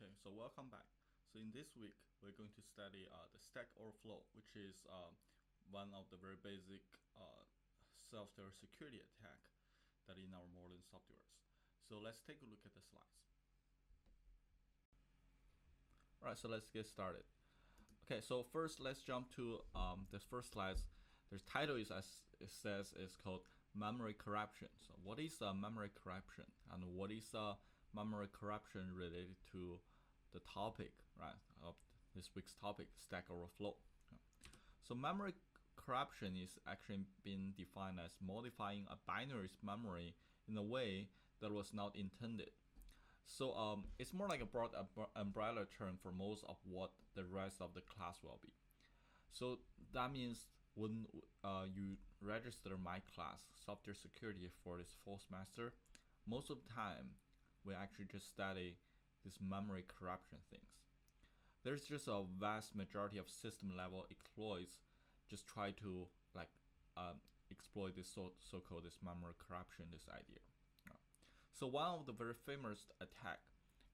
Okay, so welcome back. So in this week, we're going to study the Stack Overflow, which is one of the very basic software security attack that in our modern softwares. So let's take a look at the slides. All right, so let's get started. Okay, so first let's jump to this first slide. The title is, as it says, is called memory corruption. So what is memory corruption, and what is memory corruption related to the topic, right, of this week's topic, Stack Overflow. So memory corruption is actually been defined as modifying a binary's memory in a way that was not intended. So it's more like a broad umbrella term for most of what the rest of the class will be. So that means when you register my class, software security, for this fall semester, most of the time we actually just study this memory corruption things. There's just a vast majority of system level exploits just try to exploit this so-called this memory corruption, this idea. So one of the very famous attack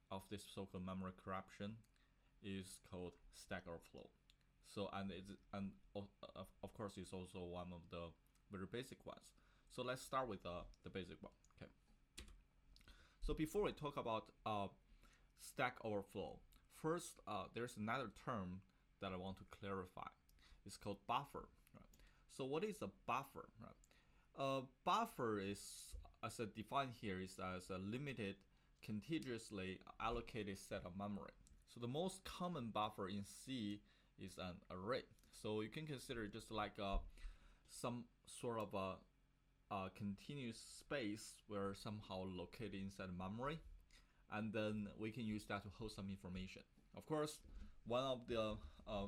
of this so-called memory corruption is called Stack Overflow. So of course it's also one of the very basic ones. So let's start with the basic one. Okay. So before we talk about Stack Overflow, first there's another term that I want to clarify. It's called buffer. Right? So what is a buffer? Right? Buffer is, as I define here, is as a limited, contiguously allocated set of memory. So the most common buffer in C is an array. So you can consider it just like some sort of a continuous space where somehow located inside memory, and then we can use that to hold some information. Of course, one of the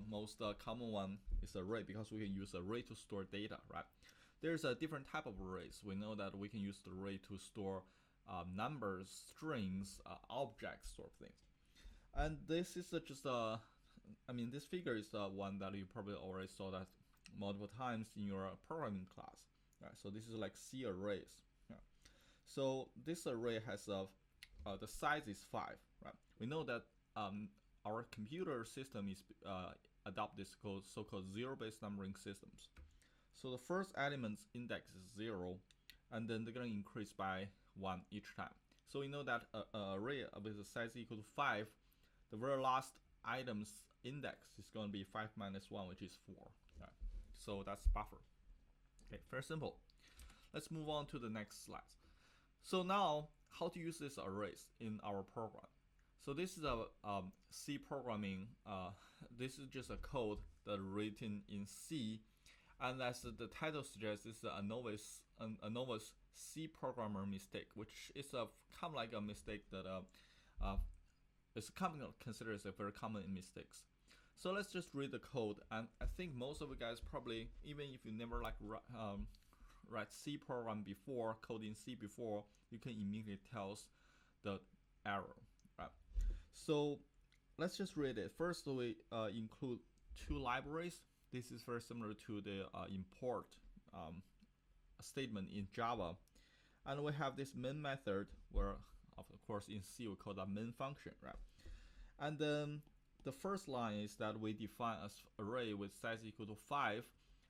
most common one is array, because we can use array to store data, right? There's a different type of arrays. We know that we can use the array to store numbers, strings, objects, sort of things. And this is just this figure is one that you probably already saw that multiple times in your programming class. Right? So this is like C arrays. Yeah. So this array has the size is 5. Right? We know that our computer system is adopt this so-called zero-based numbering systems. So the first element's index is 0, and then they're going to increase by 1 each time. So we know that an array with a size equal to 5, the very last item's index is going to be 5 minus 1, which is 4. Right? So that's buffer. Okay, very simple. Let's move on to the next slide. So now, how to use these arrays in our program. So this is a C programming. This is just a code that written in C, and as the title suggests, this is a novice C programmer mistake, which is kind of like a mistake that is considered as a very common mistakes. So let's just read the code, and I think most of you guys probably, even if you never write C program before, code in C before, you can immediately tell the error. Right? So let's just read it. First, we include 2 libraries. This is very similar to the import statement in Java. And we have this main method where, of course, in C we call that main function, right? And then the first line is that we define an array with size equal to 5,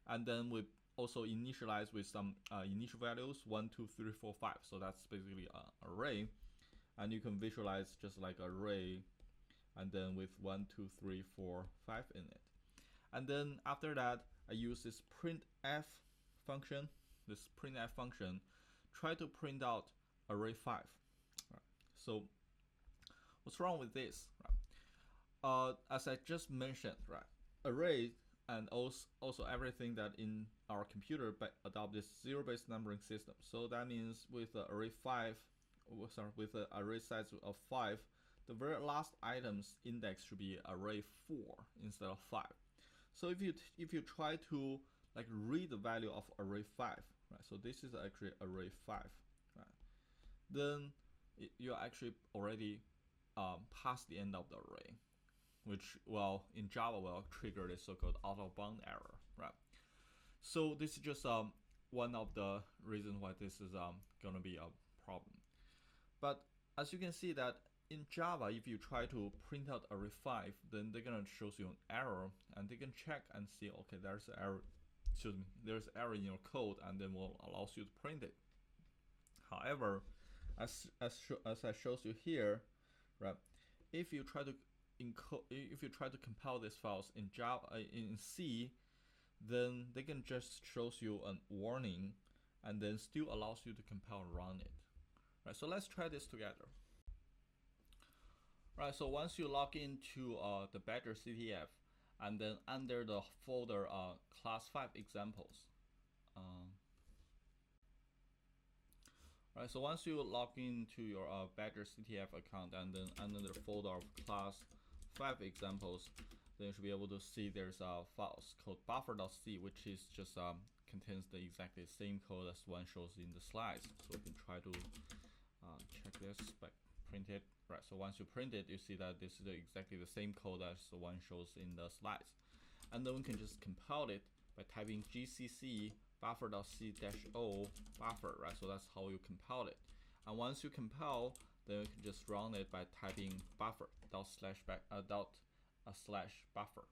and then we also initialize with some initial values 1, 2, 3, 4, 5. So that's basically an array, and you can visualize just like an array, and then with 1, 2, 3, 4, 5 in it. And then after that, I use this printf function. This printf function try to print out array 5. Right. So what's wrong with this? Right? As I just mentioned, right, array and also everything that in our computer adopt this zero-based numbering system. So that means with the array 5, with the array size of 5, the very last item's index should be array 4 instead of 5. So if you try to read the value of array 5, right? So this is actually array 5, right? Then you're actually already past the end of the array, which in Java will trigger the so-called out of bound error, right? So this is just one of the reasons why this is going to be a problem. But as you can see that in Java, if you try to print out array 5, then they're gonna show you an error, and they can check and see, okay, there's an error. Excuse me, there's error in your code, and then will allows you to print it. However, as I shows you here, right? If you try to compile these files in Java in C, then they can just shows you a warning, and then still allows you to compile and run it. Right. So let's try this together. Right. So once you log into the Badger CTF, and then under the folder class 5 examples. Right, so once you log into your Badger CTF account, and then under the folder of class 5 examples, then you should be able to see there's files called buffer.c, which is just contains the exactly same code as one shows in the slides. So we can try to check this by print it. Right, so once you print it, you see that this is exactly the same code as the one shows in the slides. And then we can just compile it by typing gcc buffer.c-o buffer, right? So that's how you compile it. And once you compile, then you can just run it by typing buffer.slash buffer,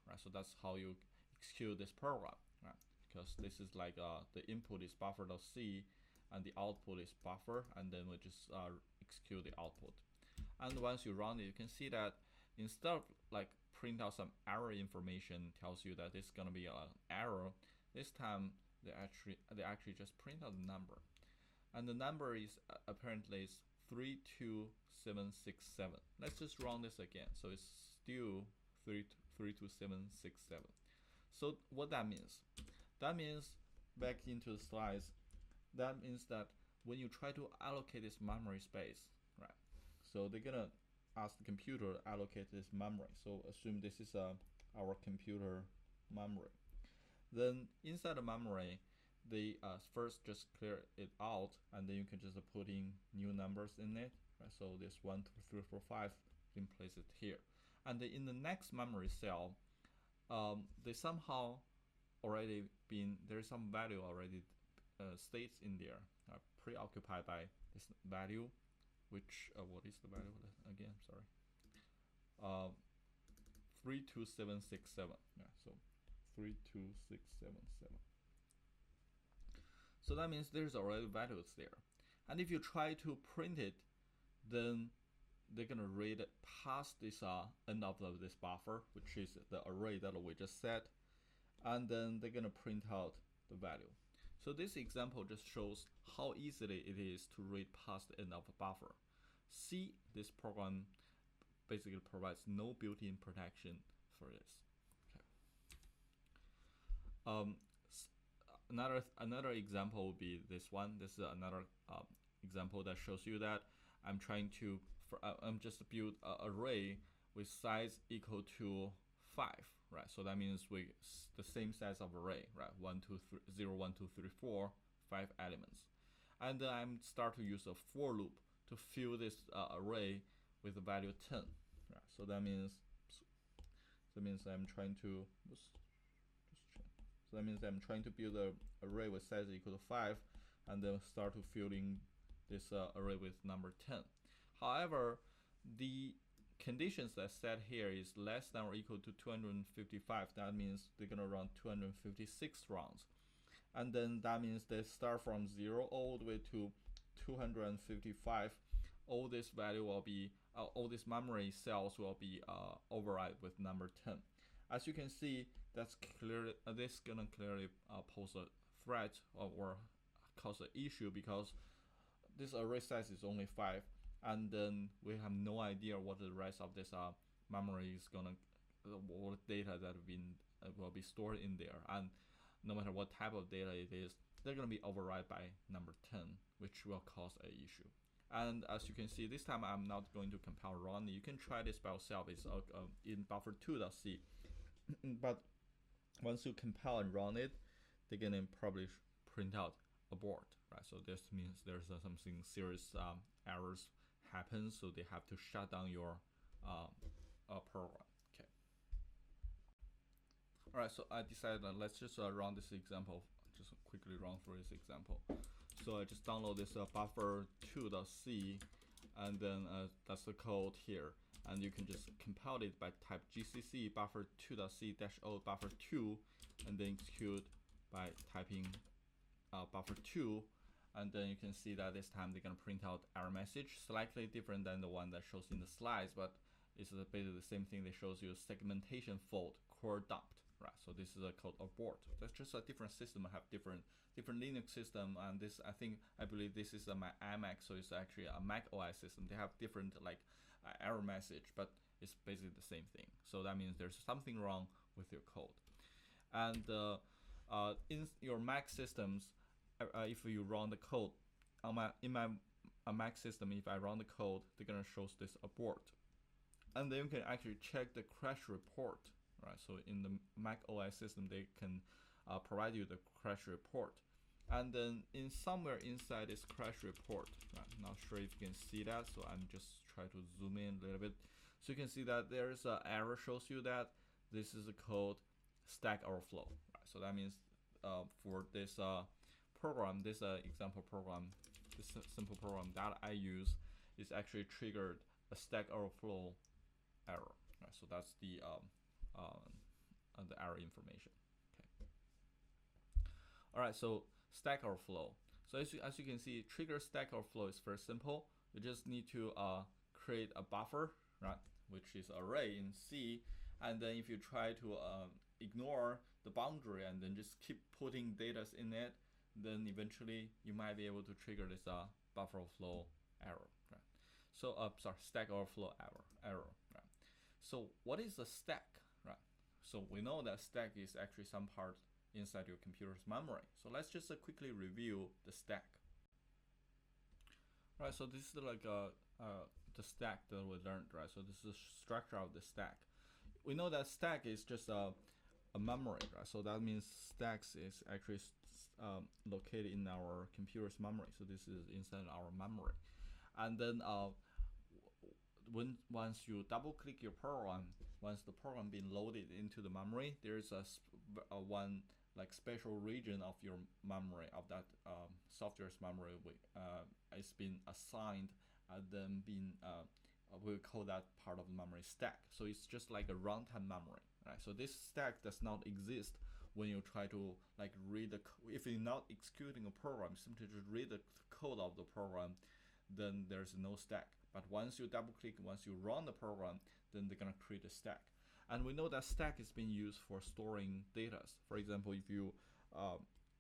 right? So that's how you execute this program, right? Because this is like the input is buffer.c and the output is buffer, and then we just execute the output. And once you run it, you can see that instead of like print out some error information tells you that it's gonna be an error, this time they actually just print out the number, and the number is apparently is 32767. Let's just run this again. So it's still 32767. So what that means? That means, back into the slides, that means that when you try to allocate this memory space, right? So they're gonna ask the computer to allocate this memory. So assume this is our computer memory. Then inside the memory, they first just clear it out, and then you can just put in new numbers in it. Right? So this 1, 2, 3, 4, 5, you can place it here. And then in the next memory cell, they somehow already there's some value already states in there, preoccupied by this value, which what is the value again? Sorry, 32767. Yeah, so 32677. So that means there's already values there, and if you try to print it, then they're gonna read past this end of this buffer, which is the array that we just set, and then they're gonna print out the value. So this example just shows how easily it is to read past the end of a buffer. C, this program basically provides no built-in protection for this. Okay. Another example would be this one. This is another example that shows you that I'm trying to just build an array with size equal to 5, right? So that means the same size of array, right? 1, 2, 3, 0, 1, 2, 3, 4, 5 elements, and then I'm start to use a for loop to fill this array with the value 10, right? So that means I'm trying to build an array with size equal to 5, and then start to filling this array with number 10. However, the conditions that set here is less than or equal to 255. That means they're gonna run 256 rounds, and then that means they start from 0 all the way to 255. All this value will be all these memory cells will be override with number 10. As you can see, that's clearly this gonna clearly pose a threat or cause an issue, because this array size is only 5, and then we have no idea what the rest of this memory is gonna, what data that will be stored in there, and no matter what type of data it is, they're gonna be override by number 10, which will cause an issue. And as you can see, this time I'm not going to compile run. You can try this by yourself. It's in buffer2.c. But once you compile and run it, they're gonna probably print out abort, right? So this means there's something serious errors happen, so they have to shut down your program. Okay. All right. So I decided that let's just run this example. Just quickly run through this example. So I just download this buffer2.c, and then that's the code here, and you can just compile it by type gcc buffer2.c-o buffer2, and then execute by typing buffer2, and then you can see that this time they're gonna print out error message, slightly different than the one that shows in the slides, but it's basically the same thing. That shows you segmentation fault, core dumped, right? So this is a code abort. That's just a different system. Have different Linux system, and this I believe this is a iMac, so it's actually a Mac OS system. They have different like error message, but it's basically the same thing. So that means there's something wrong with your code. And in your Mac systems, if you run the code in my Mac system, if I run the code, they're gonna show this abort, and then you can actually check the crash report, right? So in the Mac OS system, they can provide you the crash report, and then in somewhere inside this crash report, right? Not sure if you can see that, so I'm just trying to zoom in a little bit, so you can see that there's an error shows you that this is a code Stack Overflow, right? So that means for this program, this example program, this simple program that I use is actually triggered a Stack Overflow error, right? So that's the error information. Okay. All right, so Stack Overflow. So as you can see, trigger Stack Overflow is very simple. You just need to create a buffer, right, which is array in C, and then if you try to ignore the boundary and then just keep putting data in it, then eventually you might be able to trigger this buffer overflow error, right? So Stack Overflow error, right? So what is a stack, right? So we know that stack is actually some part inside your computer's memory. So let's just quickly review the stack. Right, so this is like the stack that we learned, right? So this is the structure of the stack. We know that stack is just a memory, right? So that means stacks is actually located in our computer's memory. So this is inside our memory, and then once you double click your program, once the program being loaded into the memory, there's a one like special region of your memory, of that software's memory, it's been assigned, and then we'll call that part of the memory stack. So it's just like a runtime memory, right? So this stack does not exist when you try to like read if you're not executing a program, simply just read the code of the program, then there's no stack. But once you double click, once you run the program, then they're gonna create a stack. And we know that stack is being used for storing data. For example, if you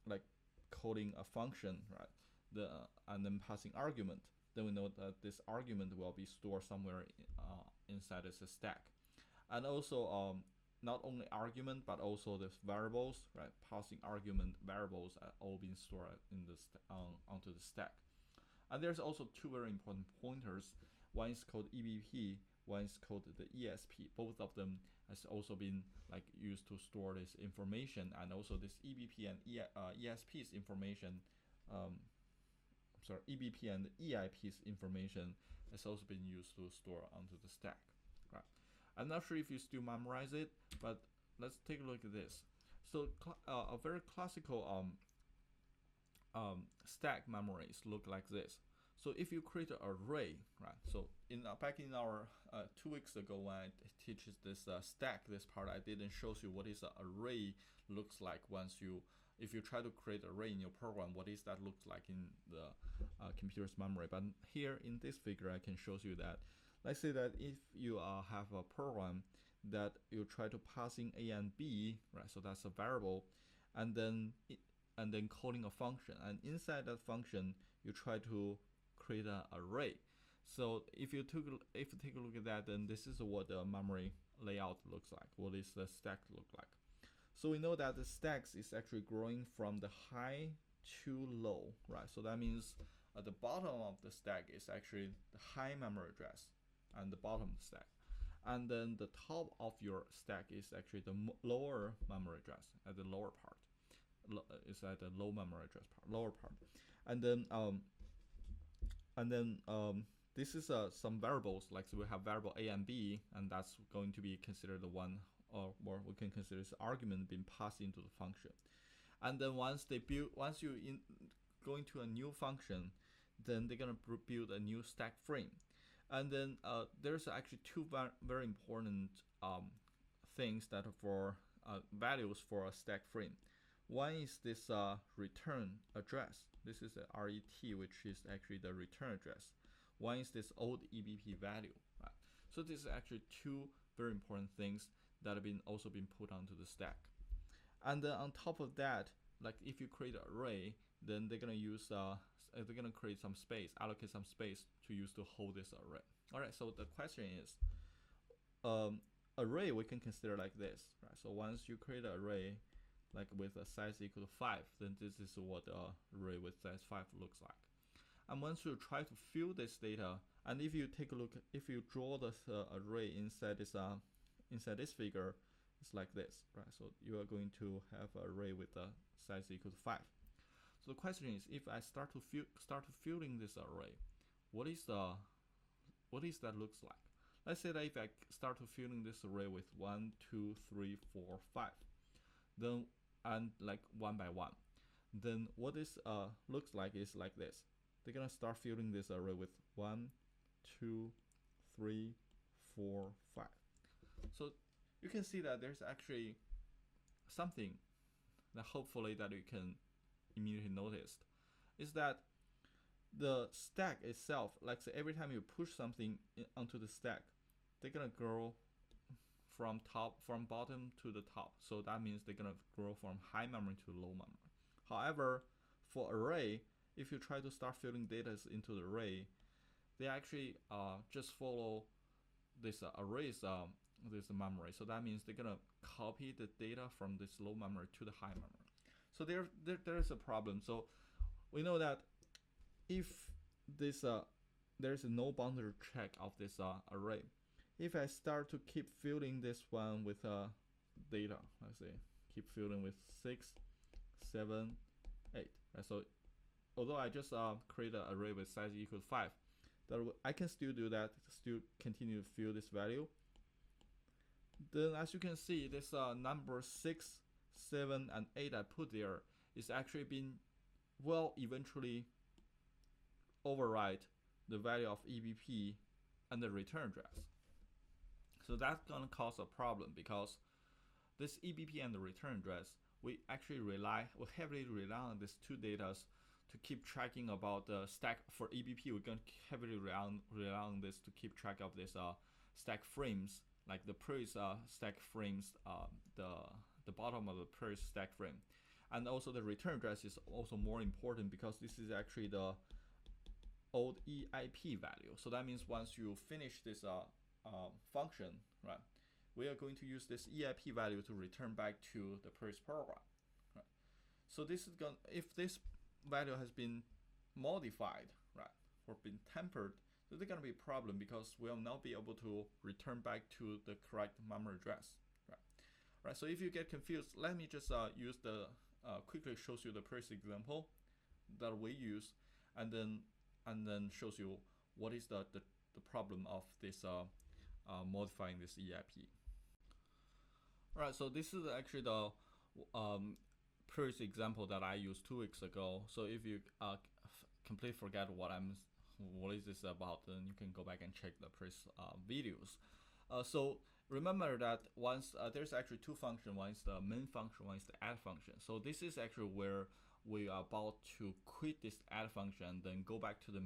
like coding a function, right, and then passing argument, then we know that this argument will be stored somewhere inside this stack. And also not only argument, but also the variables, right? Passing argument variables are all being stored in onto the stack. And there's also two very important pointers. One is called EBP, one is called the ESP. Both of them has also been like used to store this information, and also this EBP and ESP's information. EBP and EIP's information has also been used to store onto the stack, right? I'm not sure if you still memorize it, but let's take a look at this. So a very classical stack memories look like this. So if you create an array, right? So back in our 2 weeks ago when I teaches this stack, this part I didn't show you what is an array looks like if you try to create an array in your program, what is that looks like in the computer's memory. But here in this figure, I can show you that. Let's say that if you have a program that you try to pass in A and B, right? So that's a variable, and then calling a function, and inside that function you try to create an array. So if you take a look at that, then this is what the memory layout looks like. What is the stack look like? So we know that the stacks is actually growing from the high to low, right? So that means at the bottom of the stack is actually the high memory address and the bottom stack, and then the top of your stack is actually the lower memory address at the lower part. Is at the low memory address part, lower part, and then this is some variables, like so we have variable A and B, and that's going to be considered the one, or we can consider this argument being passed into the function. And then once you go into a new function, then they're gonna build a new stack frame. And then there's actually two very important things that are for values for a stack frame. One is this return address. This is a RET, which is actually the return address. One is this old EBP value. Right? So this is actually two very important things that have also been put onto the stack. And then on top of that, like if you create an array, then they're gonna use they're gonna create some space, allocate some space to use to hold this array. All right. So the question is, array we can consider like this, right? So once you create an array, like with a size equal to 5, then this is what the array with size 5 looks like. And once you try to fill this data, and if you take a look, if you draw this array inside this figure, it's like this, right? So you are going to have an array with a size equal to 5. So the question is, if I start filling this array, what is that looks like? Let's say that if I start to filling this array with 1, 2, 3, 4, 5, then and like one by one, then what this looks like is like this. They're gonna start filling this array with 1, 2, 3, 4, 5. So you can see that there's actually something that hopefully that you can immediately notice, is that the stack itself, like say every time you push something onto the stack, they're gonna grow from bottom to the top. So that means they're gonna grow from high memory to low memory. However, for array, if you try to start filling data into the array, they actually just follow this array's this memory. So that means they're gonna copy the data from this low memory to the high memory. So there is a problem. So we know that if this there's no boundary check of this array, if I start to keep filling this one with data, let's say keep filling with 6, 7, 8, right? So although I just create an array with size equal to 5, I can still do that, still continue to fill this value. Then as you can see, this number 6, 7, and 8 I put there is actually been eventually override the value of EBP and the return address. So that's gonna cause a problem, because this EBP and the return address, we heavily rely on these two data to keep tracking about the stack. For EBP, we're gonna heavily rely on this to keep track of this stack frames, like the previous stack frames, the bottom of the previous stack frame. And also the return address is also more important, because this is actually the old EIP value. So that means once you finish this function, right, we are going to use this EIP value to return back to the previous program, right? So this is if this value has been modified, right, or been tampered, so there's gonna be a problem, because we'll not be able to return back to the correct memory address, right? So if you get confused, let me just use the quickly shows you the previous example that we use, and then shows you what is the problem of this modifying this EIP. Alright, so this is actually the previous example that I used 2 weeks ago. So if you completely forget what is this about, then you can go back and check the previous videos. So remember that once there's actually 2 functions. One is the main function, one is the add function. So this is actually where we are about to quit this add function and then go back to the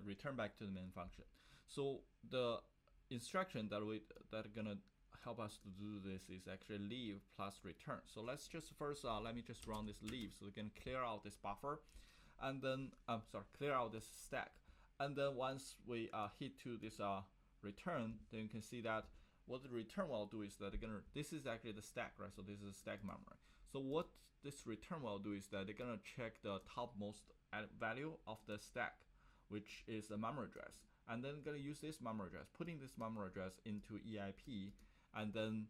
return back to the main function. So the instruction that are gonna help us to do this is actually leave plus return. So let's just first let me just run this leave, so we can clear out this buffer, and then clear out this stack. And then once we hit to this return, then you can see that what the return will do is that this is actually the stack, right? So this is stack memory. So what this return will do is that they're gonna check the topmost value of the stack, which is the memory address, and then gonna use this memory address, putting this memory address into EIP, and then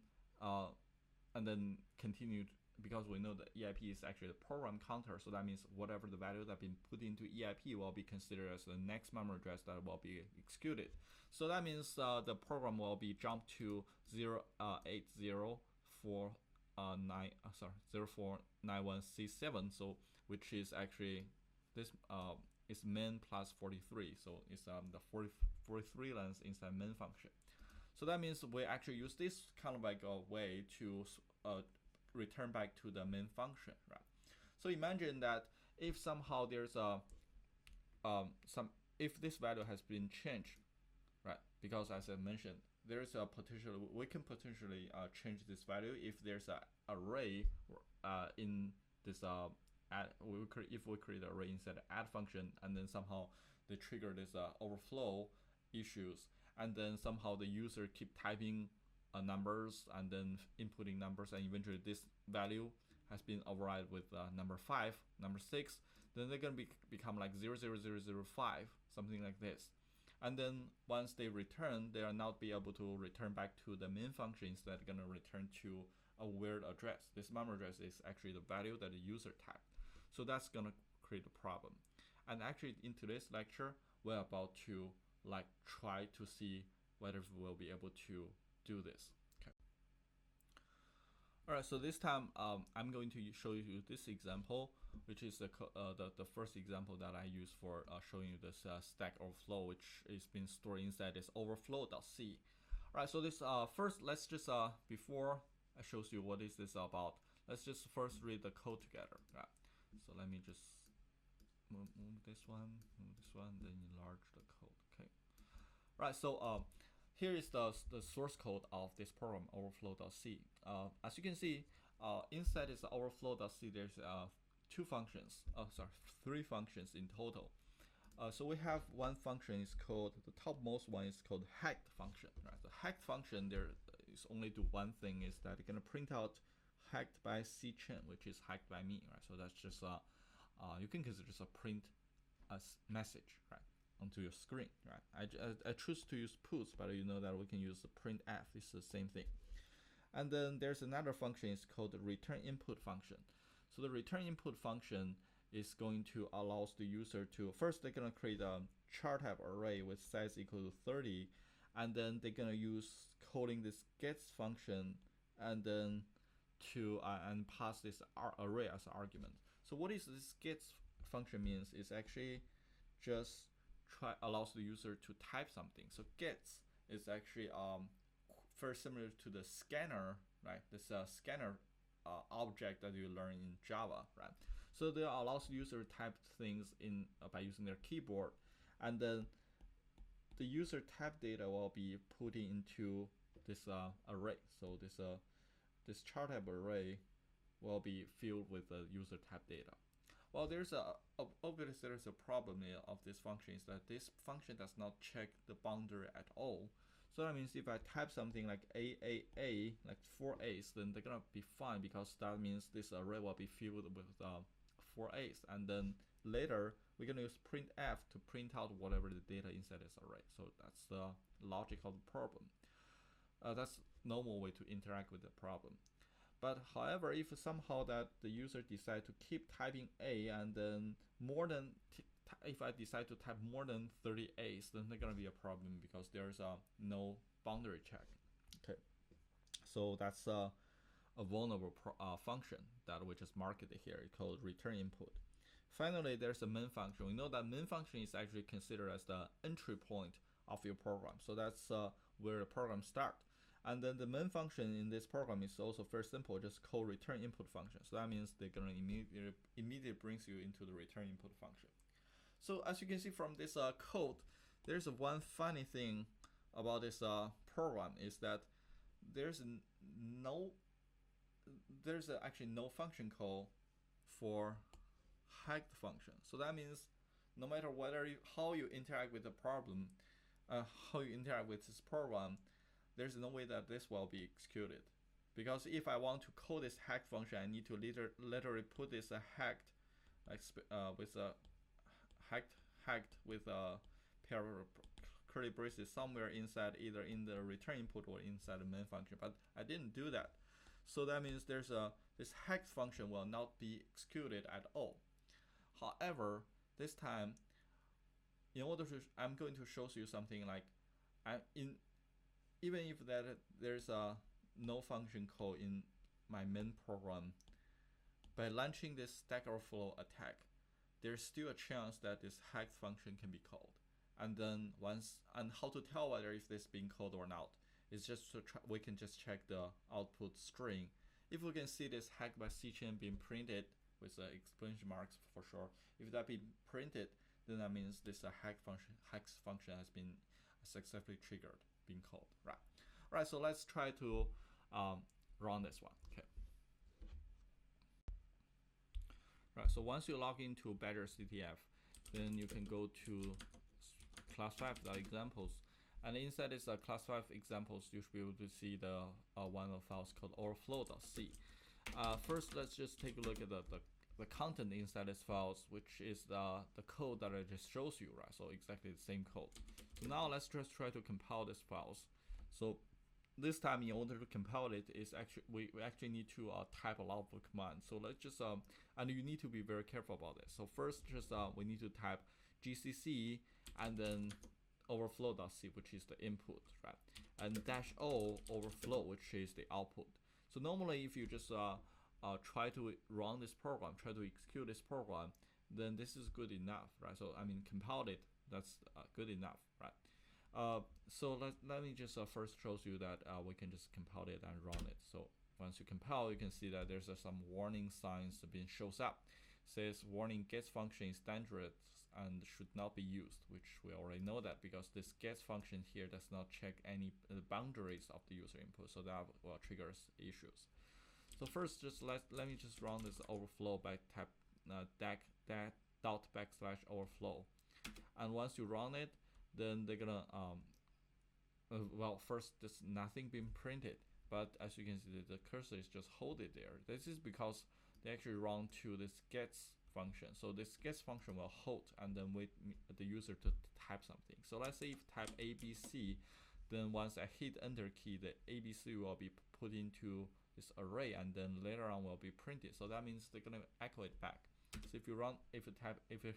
continue, because we know that EIP is actually the program counter. So that means whatever the value that been put into EIP will be considered as the next memory address that will be executed. So that means the program will be jumped to 0491C7, so which is actually this is min plus 43, so it's the 43 length inside min function. So that means we actually use this kind of like a way to return back to the main function, right? So imagine that if somehow there's a if this value has been changed, right? Because as I mentioned, there's a potential, we can potentially change this value if there's a array in this if we create an array inside the add function, and then somehow they trigger this overflow issues, and then somehow the user keep typing numbers and then inputting numbers, and eventually this value has been override with number 5, number 6, then they're going to become like 00005, something like this. And then once they return, they are not be able to return back to the main function. Instead, going to return to a weird address. This memory address is actually the value that the user typed. So that's going to create a problem. And actually in today's lecture, we're about to like try to see whether we'll be able to do this. Okay. Alright, so this time I'm going to show you this example, which is the first example that I use for showing you this stack overflow, which is being stored inside this overflow.c. Alright, so this first, let's just before I show you what is this about, let's just first read the code together. Right? So let me just move this one, then enlarge the code. Okay. Right. So here is the source code of this program, overflow.c. As you can see, inside this overflow.c, there's three functions in total. So we have one function is called, the topmost one is called hacked function. Right? The hacked function, there is only do one thing, is that it's gonna print out hacked by cchen, which is hacked by me. Right? So that's just you can consider just a print as message, right, onto your screen, right? I choose to use puts, but you know that we can use the printf. It's the same thing. And then there's another function, it's called the return input function. So the return input function is going to allow the user to, first they're going to create a char type array with size equal to 30, and then they're going to use calling this gets function, and then to and pass this array as an argument. So what is this gets function means is actually just allows the user to type something. So gets is actually very similar to the scanner, right? This scanner object that you learn in Java, right? So they allows the user to type things in by using their keyboard, and then the user type data will be put into this array. So this char type array will be filled with the user type data. Well, obviously there's a problem of this function, is that this function does not check the boundary at all. So that means if I type something like AAA, like 4 A's, then they're gonna be fine, because that means this array will be filled with 4 A's, and then later we're gonna use printf to print out whatever the data inside this array. So that's the logic of the problem. That's normal way to interact with the problem. But however, if somehow that the user decide to keep typing A, and then if I decide to type more than 30 A's, then there's gonna be a problem, because there's no boundary check. Okay, so that's a vulnerable function that we just marked it here. It's called return input. Finally, there's a main function. We know that main function is actually considered as the entry point of your program. So that's where the program starts. And then the main function in this program is also very simple, just call return input function. So that means they're gonna immediately brings you into the return input function. So as you can see from this code, there's one funny thing about this program, is that there's actually no function call for hacked function. So that means no matter how you interact with the problem, how you interact with this program, there's no way that this will be executed. Because if I want to call this hacked function, I need to literally put this hacked with a hacked with a pair of curly braces somewhere inside, either in the return input or inside the main function. But I didn't do that. So that means there's this hacked function will not be executed at all. However, this time, I'm going to show you something like, even if there's no function call in my main program, by launching this stack overflow attack, there's still a chance that this hex function can be called. And then how to tell whether if this being called or not is just to we can just check the output string. If we can see this hex by C-chain being printed with exclamation marks for sure, if that be printed, then that means this hex function has been successfully triggered, being called, right? Right. So let's try to run this one. Okay. Right. So once you log into Badger CTF, then you can go to class 5 examples, and inside this class 5 examples, you should be able to see the one of files called overflow.c. First, let's just take a look at the content inside this files, which is the code that I just shows you, right? So exactly the same code. So now let's just try to compile these files. So this time, in order to compile it, is actually we actually need to type a lot of commands. So let's just and you need to be very careful about this. So first, just we need to type gcc and then overflow.c, which is the input, right? And -o overflow, which is the output. So normally, if you just try to run this program, try to execute this program, then this is good enough, right? So I mean, compile it, that's good enough, right? So let me just first show you that we can just compile it and run it. So once you compile, you can see that there's some warning signs being shows up. Says warning gets function is dangerous and should not be used, which we already know that because this gets function here does not check any boundaries of the user input, so that will triggers issues. So first, just let me just run this overflow by type ./overflow, and once you run it, then they're gonna well, first there's nothing being printed, but as you can see, the cursor is just hold it there. This is because they actually run to this gets function. So this gets function will hold and then wait the user to type something. So let's say if type ABC, then once I hit enter key, the ABC will be put into this array and then later on will be printed. So that means they're gonna echo it back. So if you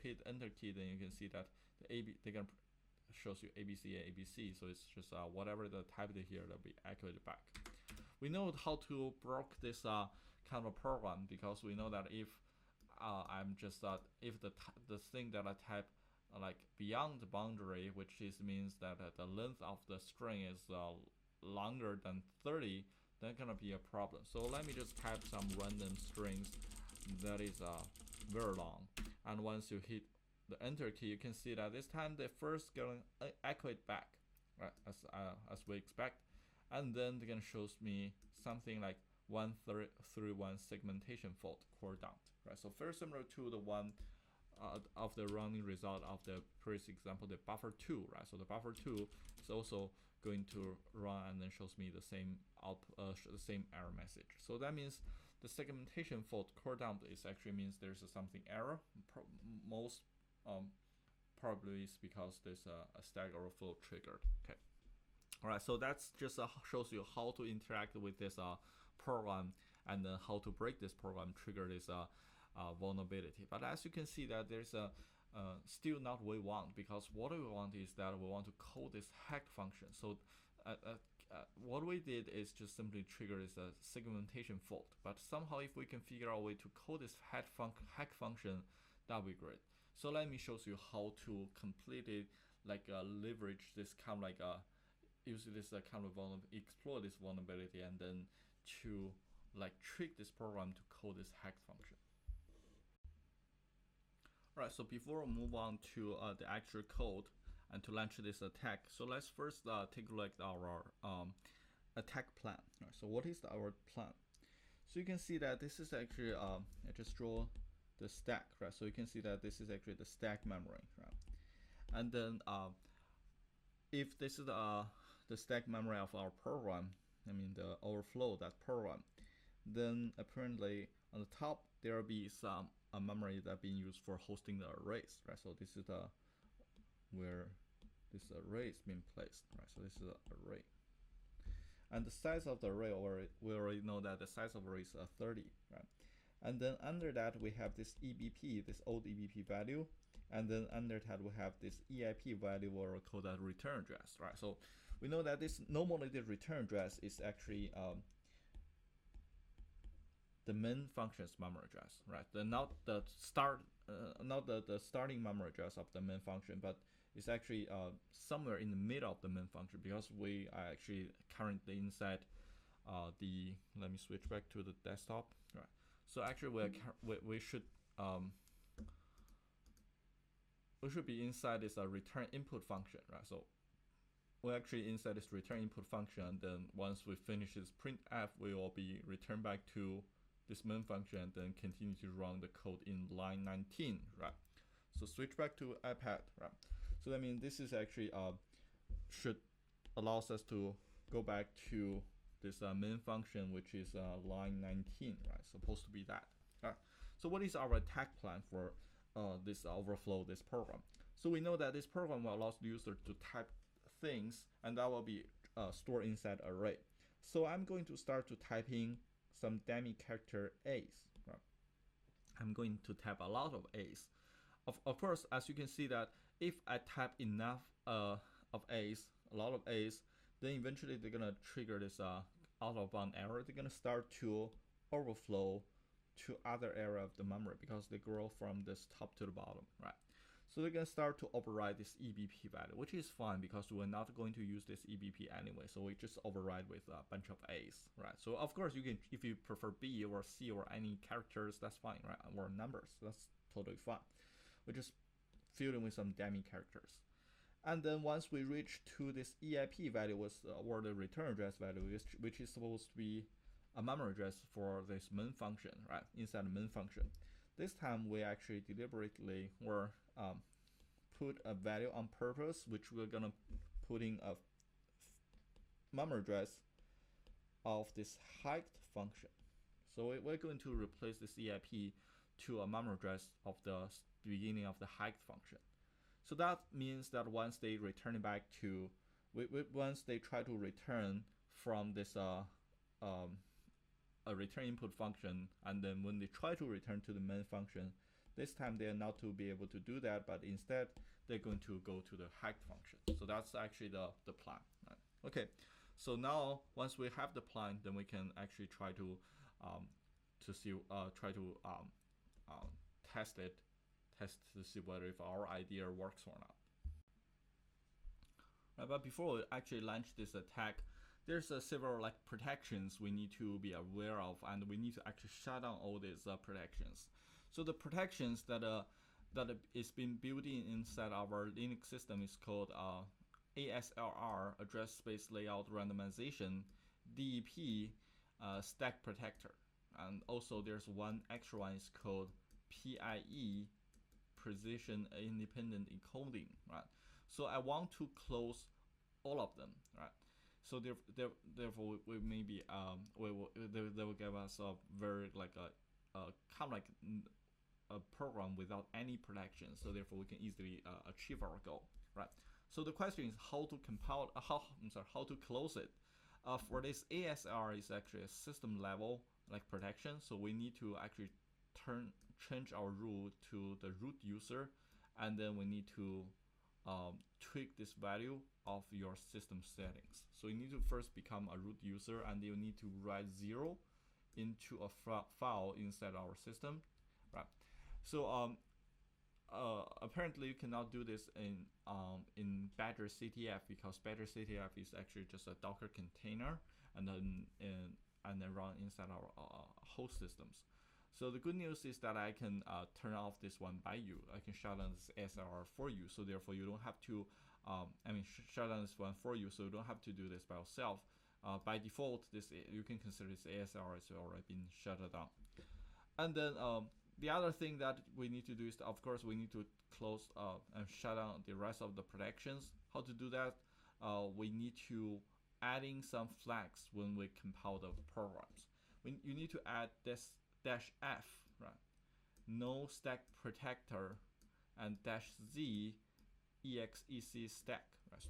hit enter key, then you can see that they're gonna shows you ABC and ABC. So it's just whatever the type here that will be echoed back. We know how to broke this kind of program because we know that if I'm just if the thing that I type like beyond the boundary, which means that the length of the string is longer than 30, that's gonna be a problem. So let me just type some random strings that is very long, and once you hit the enter key, you can see that this time they first gonna echo it back, right, as we expect, and then they're gonna shows me something like 131 segmentation fault core dumped, right? So very similar to the one of the running result of the previous example, the buffer2, right? So the buffer2 is also going to run and then shows me the same the same error message. So that means the segmentation fault core dumped is actually means there's something error. Most probably is because there's a stack overflow triggered. Okay. All right. So that's just shows you how to interact with this program and then how to break this program, trigger this vulnerability. But as you can see that there's still not what we want, because what we want is that we want to call this hack function. So what we did is just simply trigger this segmentation fault. But somehow if we can figure out a way to call this hack function, that would be great. So let me show you how to completely like leverage this kind of like use this kind of explore this vulnerability and then to like trick this program to call this hack function. Right, so before we move on to the actual code and to launch this attack, so let's first take a look at our attack plan. Right, so what is our plan? So you can see that this is actually I just draw the stack, right? So you can see that this is actually the stack memory, right? And then if this is the stack memory of our program, I mean the overflow that program, then apparently on the top there will be some memory that being used for hosting the arrays, right? So this is the where this array is being placed, right? So this is the array, and the size of the array, we already know that the size of array is 30, right? And then under that we have this EBP, this old EBP value, and then under that we have this EIP value, or we call that return address, right? So we know that this normally the return address is actually the main function's memory address, right? Not the starting memory address of the main function, but it's actually somewhere in the middle of the main function, because we are actually currently inside the. Let me switch back to the desktop. Right. So actually we should be inside this return input function, right? So we're actually inside this return input function, and then once we finish this printf, we will be returned back to this main function, and then continue to run the code in line 19, right? So switch back to iPad, right? So that means this is actually should allows us to go back to this main function, which is line 19, right? Supposed to be that. Right. So what is our attack plan for this overflow, this program? So we know that this program will allow the user to type things, and that will be stored inside array. So I'm going to start to typing some dummy character A's. Right? I'm going to type a lot of A's. Of course, as you can see that if I type enough of A's, a lot of A's, then eventually they're gonna trigger this out of bound error. They're gonna start to overflow to other area of the memory, because they grow from this top to the bottom, right? So they're gonna start to override this EBP value, which is fine because we're not going to use this EBP anyway. So we just override with a bunch of A's, right? So of course you can, if you prefer B or C or any characters, that's fine, right? Or numbers, that's totally fine. We just fill in with some dummy characters. And then once we reach to this EIP value, or the return address value, which is supposed to be a memory address for this main function, right? Inside the main function. This time we actually deliberately or put a value on purpose, which we're gonna put in a memory address of this height function. So we're going to replace this EIP to a memory address of the beginning of the height function. So that means that once they return it back to, once they try to return from this a return input function, and then when they try to return to the main function, this time they are not to be able to do that, but instead they're going to go to the height function. So that's actually the plan. Right? Okay. So now once we have the plan, then we can actually try to test to see whether if our idea works or not. Right, but before we actually launch this attack, there's several like protections we need to be aware of, and we need to actually shut down all these protections. So the protections that is being built inside our Linux system is called ASLR, Address Space Layout Randomization, DEP, Stack Protector, and also there's one extra one is called PIE, Precision Independent Encoding, right? So I want to close all of them, right? So therefore we maybe they will give us a very like a kind of like a program without any protection. So therefore we can easily achieve our goal, right? So the question is how to compile how to close it. For this ASR is actually a system level like protection. So we need to actually change our rule to the root user, and then we need to tweak this value of your system settings. So you need to first become a root user, and you need to write 0 into a file inside our system, right? So apparently you cannot do this in Badger CTF, because Badger CTF is actually just a Docker container and then run inside our host systems. So the good news is that I can turn off this one by you. I can shut down this ASLR for you. So therefore you don't have to, shut down this one for you. So you don't have to do this by yourself. By default, you can consider this ASLR has already been shut down. And then the other thing that we need to do is, of course, we need to close and shut down the rest of the protections. How to do that? We need to adding some flags when we compile the programs. You need to add this -f, right? No stack protector, and -z exec stack, right?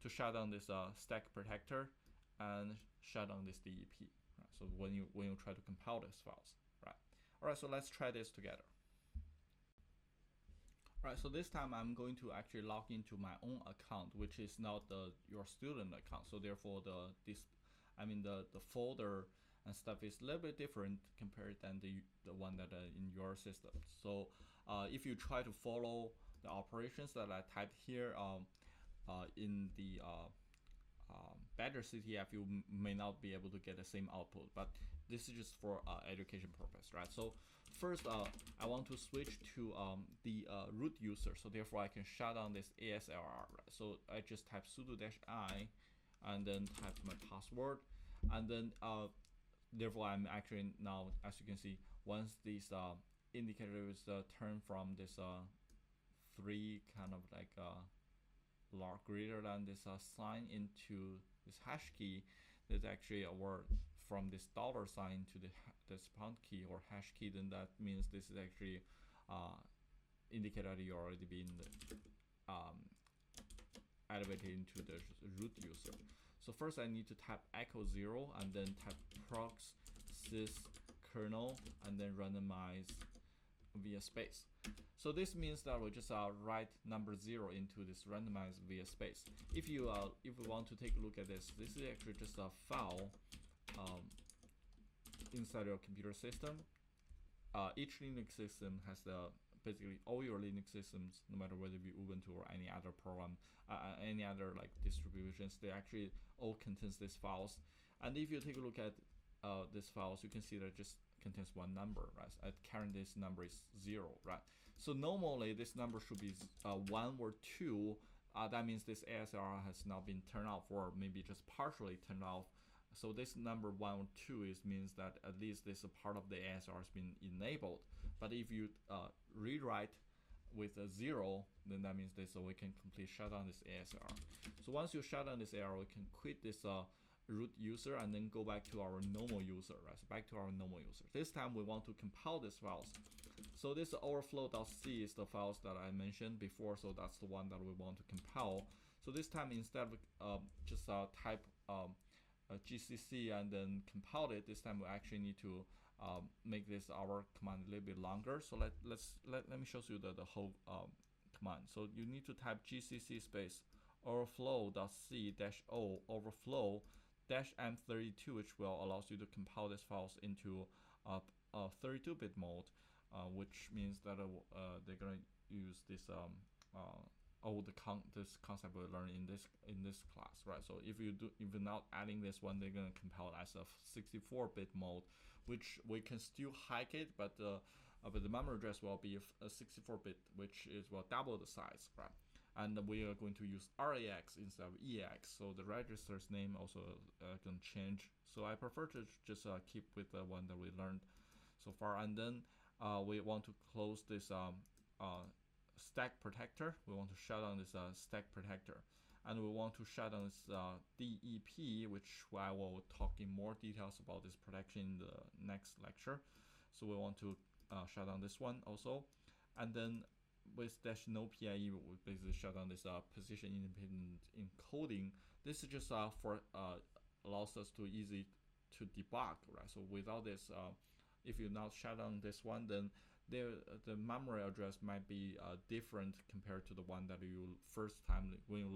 To shut down this stack protector and shut down this DEP, right? So when you try to compile these files, right? All right, so let's try this together. All right, so this time I'm going to actually log into my own account, which is not your student account. So therefore the folder and stuff is a little bit different compared than the one that in your system. So if you try to follow the operations that I typed here in the better CTF, you may not be able to get the same output, but this is just for education purpose, right? So first, I want to switch to the root user, so therefore I can shut down this ASLR, right? So I just type sudo -I, and then type my password, and then therefore I'm actually now, as you can see, once these indicators turn from this 3 kind of like log greater than this sign into this hash key, there's actually a word from this $sign to this pound key or hash key, then that means this is actually indicate that you already been elevated into the root user. So first I need to type echo 0 and then type prox sys kernel and then randomize via space. So this means that we just write number 0 into this randomize via space. If you want to take a look at this, this is actually just a file inside your computer system. Each Linux system has basically all your Linux systems, no matter whether it be Ubuntu or any other program, any other like distributions, they actually all contains these files. And if you take a look at these files, you can see that it just contains one number, right? At current, this number is 0, right? So normally this number should be 1 or 2. That means this ASLR has not been turned off, or maybe just partially turned off. So this number 1 or 2 means that at least this part of the ASLR has been enabled. But if you rewrite with a 0, then that means this we can completely shut down this ASLR. So once you shut down this ASLR, we can quit this root user and then go back to our normal user, right? So back to our normal user. This time we want to compile these files. So this overflow.c is the files that I mentioned before, so that's the one that we want to compile. So this time, instead of just type GCC and then compile it, this time we actually need to make this our command a little bit longer. So let me show you the whole command. So you need to type GCC space overflow.c-o overflow -m32, which will allows you to compile these files into 32-bit mode, which means that they're gonna use this this concept we learned in this class, right? So if you're not adding this one, they're gonna compile as a 64-bit mode, which we can still hike it, but the memory address will be a 64-bit, which is double the size, right? And we are going to use RAX instead of EX, so the register's name also can change. So I prefer to just keep with the one that we learned so far. And then we want to close this stack protector. We want to shut down this stack protector, and we want to shut down this DEP, which I will talk in more details about this protection in the next lecture. So we want to shut down this one also, and then with -no PIE, we basically shut down this position independent encoding. This is just for allows us to easy to debug, right? So without this, if you not shut down this one, then the memory address might be different compared to the one that you first time when you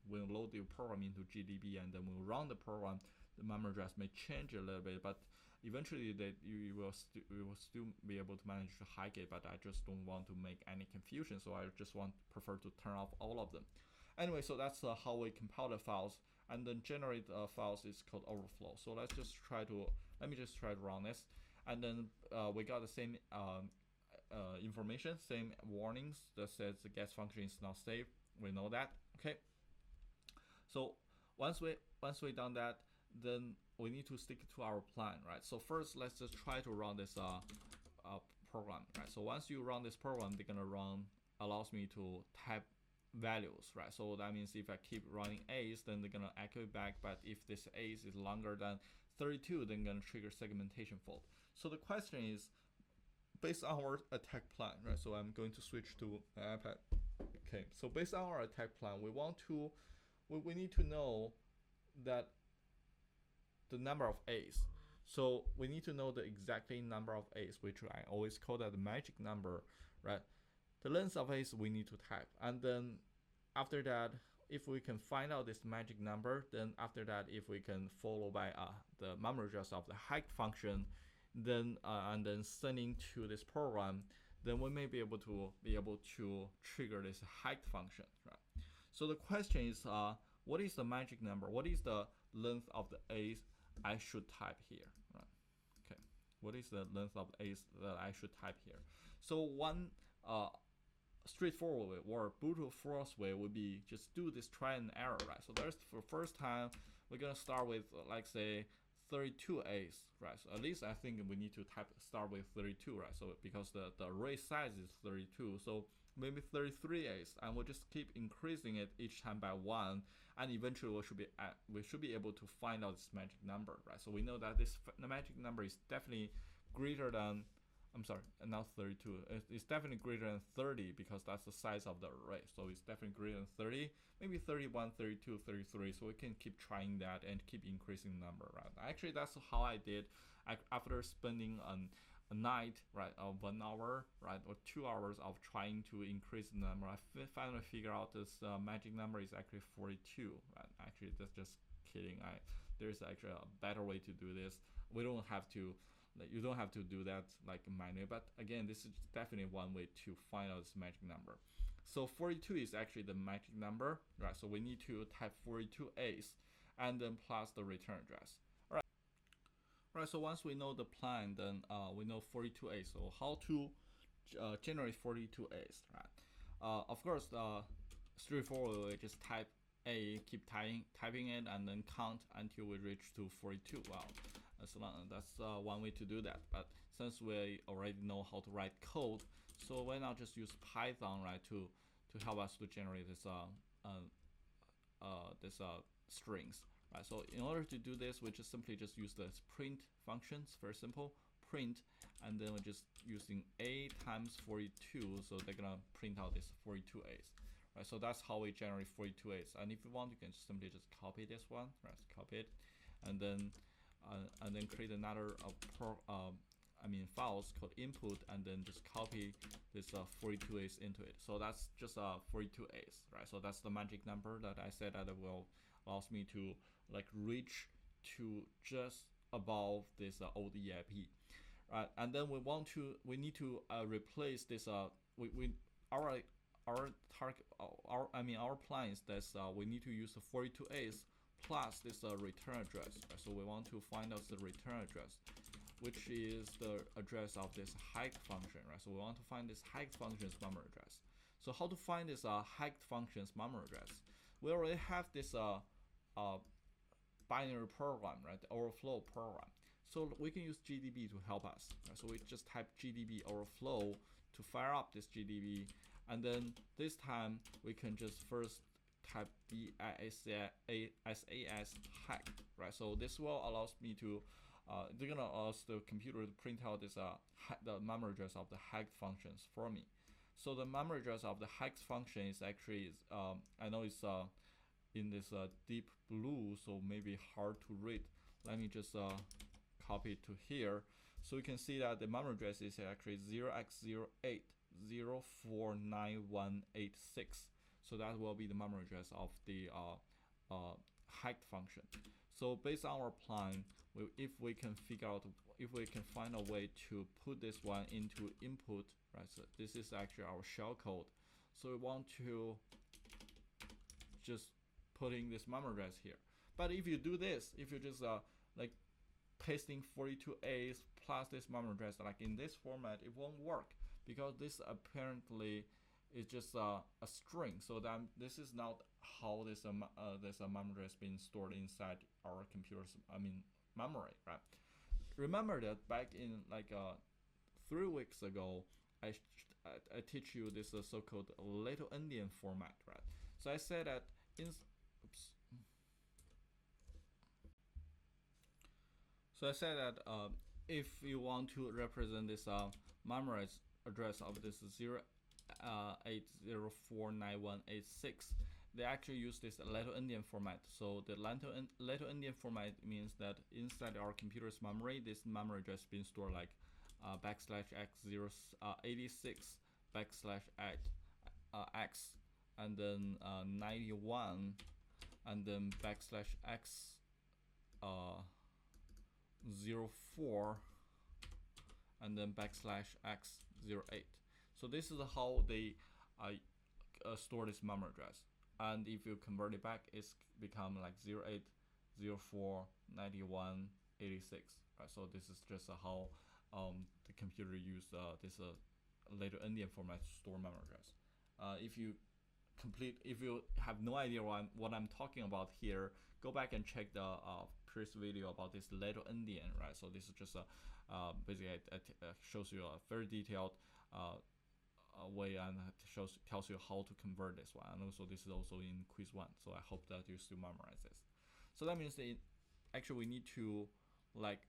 when you load your program into GDB and then when you run the program, the memory address may change a little bit, but eventually that you will still be able to manage to hike it. But I just don't want to make any confusion, so I just prefer to turn off all of them. Anyway, so that's how we compile the files, and then generate files is called overflow. So let me just try to run this, and then we got the same information, same warnings that says the guest function is not safe. We know that. Okay. So once we done that, then we need to stick to our plan, right? So first, let's just try to run this program, right? So once you run this program, they're gonna allows me to type values, right? So that means if I keep running A's, then they're gonna echo it back. But if this A's is longer than 32, then gonna trigger segmentation fault. So the question is, based on our attack plan, right? So I'm going to switch to iPad. Okay. So based on our attack plan, we need to know that the number of A's. So we need to know the exact number of A's, which I always call that the magic number, right? The length of A's we need to type, and then after that, if we can find out this magic number, then after that, if we can follow by the memory address of the hike function, then and then sending to this program, then we may be able to trigger this hike function, right? So the question is, what is the magic number? What is the length of the A's I should type here, right? Okay, what is the length of the A's that I should type here? So one straightforward way or brutal force way would be just do this try and error, right? So there's for first time we're gonna start with like say 32 A's, right? So at least I think we need to start with 32, right? So because the array size is 32, so maybe 33 A's, and we'll just keep increasing it each time by 1, and eventually we should be able to find out this magic number, right? So we know that the magic number is definitely greater than, I'm sorry, not 32. It's definitely greater than 30 because that's the size of the array. So it's definitely greater than 30, maybe 31, 32, 33. So we can keep trying that and keep increasing the number, right? Actually, that's how I did after spending a night, right, of 1 hour, right, or 2 hours of trying to increase the number. I finally figured out this magic number is actually 42, right? Actually, that's just kidding. There's actually a better way to do this. We don't have to. You don't have to do that like manually, but again, this is definitely one way to find out this magic number. So 42 is actually the magic number, right? So we need to type 42 A's and then plus the return address. All right. Right. So once we know the plan, then we know 42 A's. So how to generate 42 A's, right? Of course, straightforward way, just type A, keep typing it, and then count until we reach to 42. Wow. That's one way to do that. But since we already know how to write code, so why not just use Python, right, to help us to generate this strings, right? So in order to do this, we just simply just use this print functions. Very simple, print, and then we're just using A times 42, so they're gonna print out this 42 A's. Right, so that's how we generate 42 A's. And if you want, you can simply just copy this one, right? Copy it, and then create another files called input, and then just copy this 42 A's into it. So that's just 42 A's, right? So that's the magic number that I said that will allows me to like reach to just above this old EIP, right? And then we need to replace this our target our plan is that we need to use the 42 A's plus this return address, right? So we want to find out the return address, which is the address of this hike function, right? So we want to find this hike function's memory address. So how to find this hike function's memory address? We already have this binary program, right? The overflow program. So we can use GDB to help us, right? So we just type GDB overflow to fire up this GDB, and then this time we can just first type BISAS hike, right? So this will allows me to they're gonna ask the computer to print out this the memory address of the hike functions for me. So the memory address of the hike function is actually I know it's in this deep blue, so maybe hard to read. Let me just copy it to here, so you can see that the memory address is actually 0x08049186. So that will be the memory address of the hike function. So based on our plan, if we can find a way to put this one into input, right? So this is actually our shell code. So we want to just putting this memory address here. But if you do this, if you just like pasting 42 A's plus this memory address like in this format, it won't work because this apparently is just a string. So that this is not how this memory address being stored inside our computer's memory, right? Remember that back in like 3 weeks ago, I teach you this so-called little endian format, right? So I said that if you want to represent this memory address of this 08049186, they actually use this little endian format. So the little endian format means that inside our computer's memory, this memory address being stored like \x86 \x and then 91, and then backslash x 04, and then backslash x 08. So this is how they store this memory address. And if you convert it back, it's become like 08, 04, 91, 86. Right? So this is just how the computer use this later endian format to store memory address. If you have no idea what I'm talking about here, go back and check the previous video about this later endian, right? So this is just basically it shows you a very detailed way and tells you how to convert this one. And also this is also in quiz 1. So I hope that you still memorize this. So that means that actually we need to like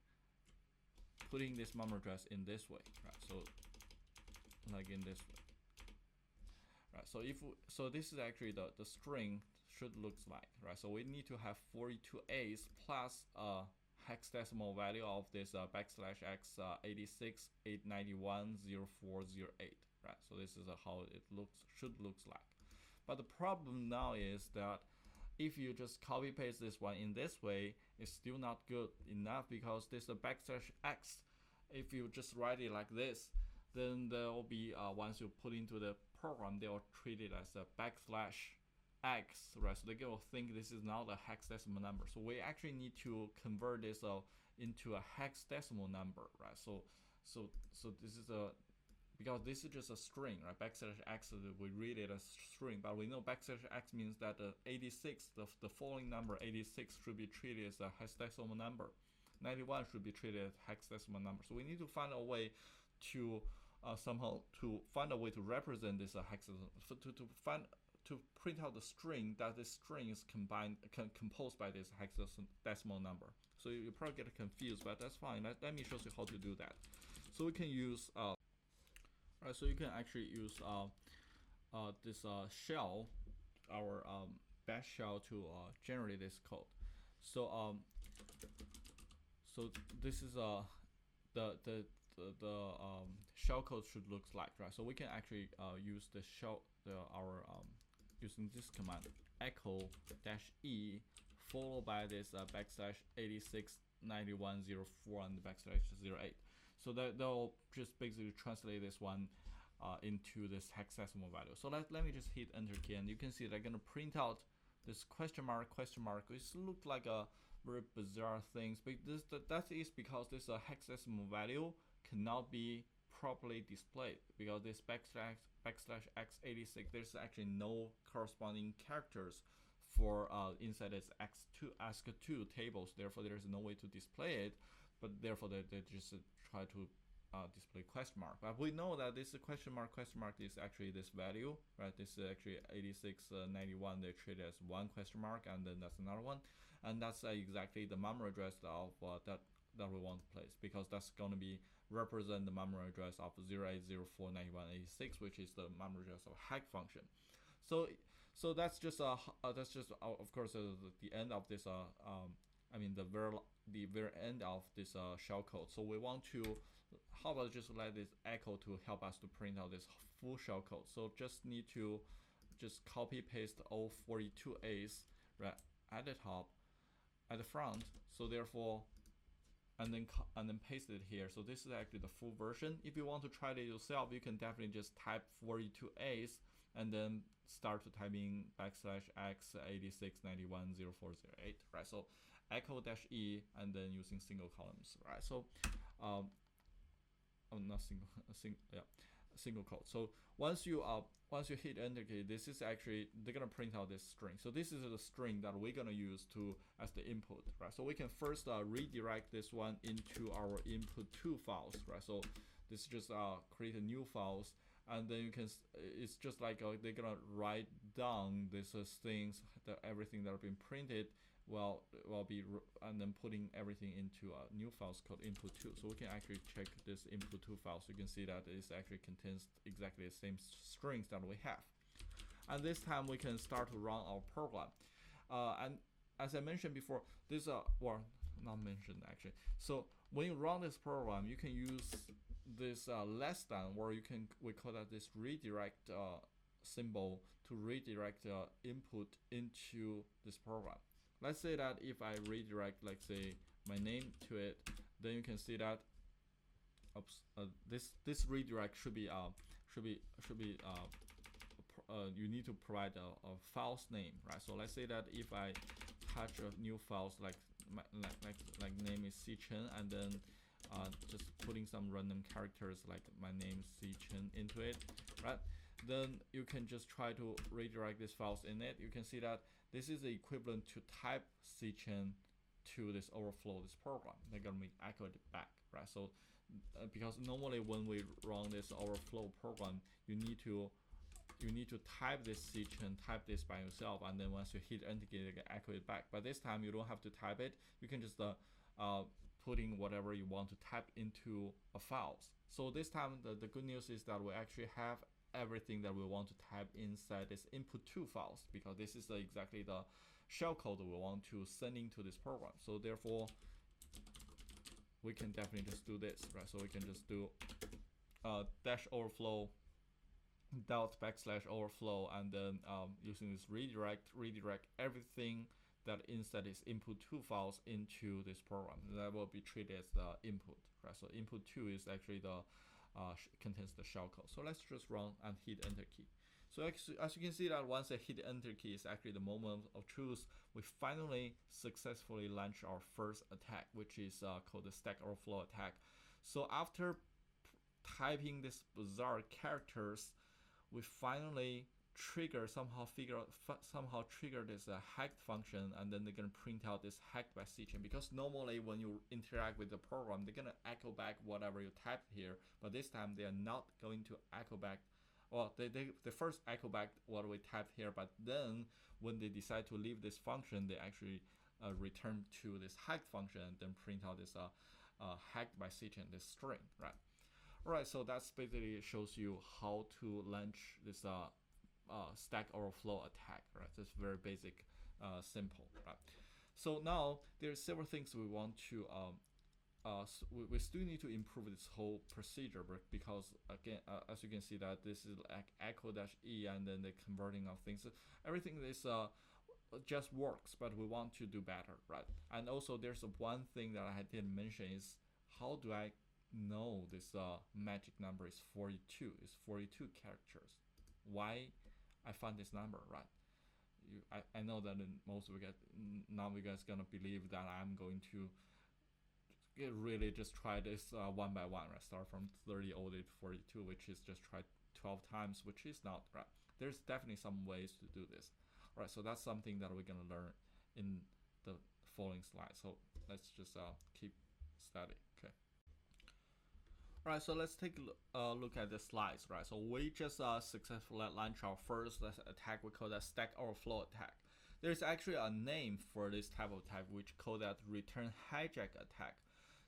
putting this memory address in this way, right? So like in this way. Right, so this is actually the string should looks like, right? So we need to have 42A's plus hexadecimal value of this backslash x 86 891 0408, right? So this is how it should looks like. But the problem now is that if you just copy paste this one in this way, it's still not good enough, because this backslash x, if you just write it like this, then there will be once you put into the program, they will treat it as a backslash x, right? So they will think this is not a hexadecimal number. So we actually need to convert this into a hexadecimal number, right? So this is because this is just a string, right? Backslash x, we read it as string, but we know backslash x means that 86, the following number 86 should be treated as a hexadecimal number. 91 should be treated as hexadecimal number. So we need to find a way to somehow to find a way to represent this hexadecimal, to print out the string that this string is composed by this hexadecimal number. So you probably get confused, but that's fine. Let me show you how to do that. So we can use right. So you can actually use this shell, our bash shell, to generate this code. So so this is the shell code should look like, right? So we can actually use the shell using this command echo -e followed by this backslash 86 91 04 and backslash 08. So they'll just basically translate this one into this hexadecimal value. So let me just hit enter key, and you can see they're gonna print out this question mark. It looks like a very bizarre things, but that is because this hexadecimal value cannot be properly displayed, because this backslash x86, there's actually no corresponding characters for inside this ASK2 tables. Therefore, there's no way to display it. But therefore, they just try to display question mark. But we know that this question mark is actually this value, right? This is actually 86 91. They treat it as one question mark, and then that's another one, and that's exactly the memory address of that we want to place, because that's going to be represent the memory address of 08049186, which is the memory address of hack function. So that's just of course the end of this I mean the very end of this shell code. So we want to, how about just let this echo to help us to print out this full shell code. So just need to just copy paste all 42A's, right, at the top, at the front. So therefore, and then paste it here. So this is actually the full version. If you want to try it yourself, you can definitely just type 42A's and then start to type in backslash x 86 91 0408, right? So echo -e and then using single columns, right? So not single quote. So once you hit enter key, this is actually, they're gonna print out this string. So this is the string that we're gonna use as the input, right? So we can first redirect this one into our input2 files, right? So this is just create a new files, and then you can, it's just like they're gonna write down these things, everything that have been printed will be, and then putting everything into a new files called input2. So we can actually check this input2 file. So you can see that it actually contains exactly the same strings that we have. And this time we can start to run our program. And as I mentioned before, this well, not mentioned actually. So when you run this program, you can use this less than, or we call that this redirect symbol to redirect the input into this program. Let's say that if I redirect, like say my name to it, then you can see that this redirect should be you need to provide a file's name, right? So let's say that if I touch a new files like name is C Chen, and then just putting some random characters like my name C Chen into it, right? Then you can just try to redirect these files in it. You can see that this is the equivalent to type C Chen to this overflow, this program. They're gonna be echoed back, right? So because normally when we run this overflow program, you need to type this C Chen, type this by yourself, and then once you hit enter key, you can echo it back. But this time you don't have to type it. You can just put in whatever you want to type into a files. So this time the good news is that we actually have everything that we want to type inside this input2 files, because this is exactly the shellcode we want to send into this program. So therefore we can definitely just do this, right? So we can just do dash overflow dot backslash overflow, and then using this redirect everything that inside this input2 files into this program. That will be treated as the input, right? So input2 is actually the contains the shellcode. So let's just run and hit enter key. So as you can see that once I hit enter key is actually the moment of truth. We finally successfully launch our first attack, which is called the stack overflow attack. So after typing this bizarre characters, we finally somehow trigger this hacked function, and then they're gonna print out this hacked by C Chen. Because normally when you interact with the program, they're gonna echo back whatever you typed here, but this time they are not going to echo back. Well, they first echo back what we typed here, but then when they decide to leave this function, they actually return to this hacked function and then print out this hacked by C Chen, this string, right? Alright, so that's basically shows you how to launch this stack overflow attack, right? It's very basic, simple, right? So now there's several things we want to we still need to improve this whole procedure, because again, as you can see that this is like echo-e and then the converting of things. Everything is just works, but we want to do better, right? And also there's one thing that I didn't mention is how do I know this magic number is 42? It's 42 characters. Why I find this number, right? I know that most of you guys now you guys gonna believe that I'm going to really just try this one by one, right? Start from 30 all the way to 42, which is just try 12 times, which is not right. There's definitely some ways to do this, right? So that's something that we're gonna learn in the following slides. So let's just keep studying, okay? All right, so let's take a look at the slides, right? So we just successfully launched our first attack. We call that stack overflow attack. There's actually a name for this type of attack, which call that return hijack attack.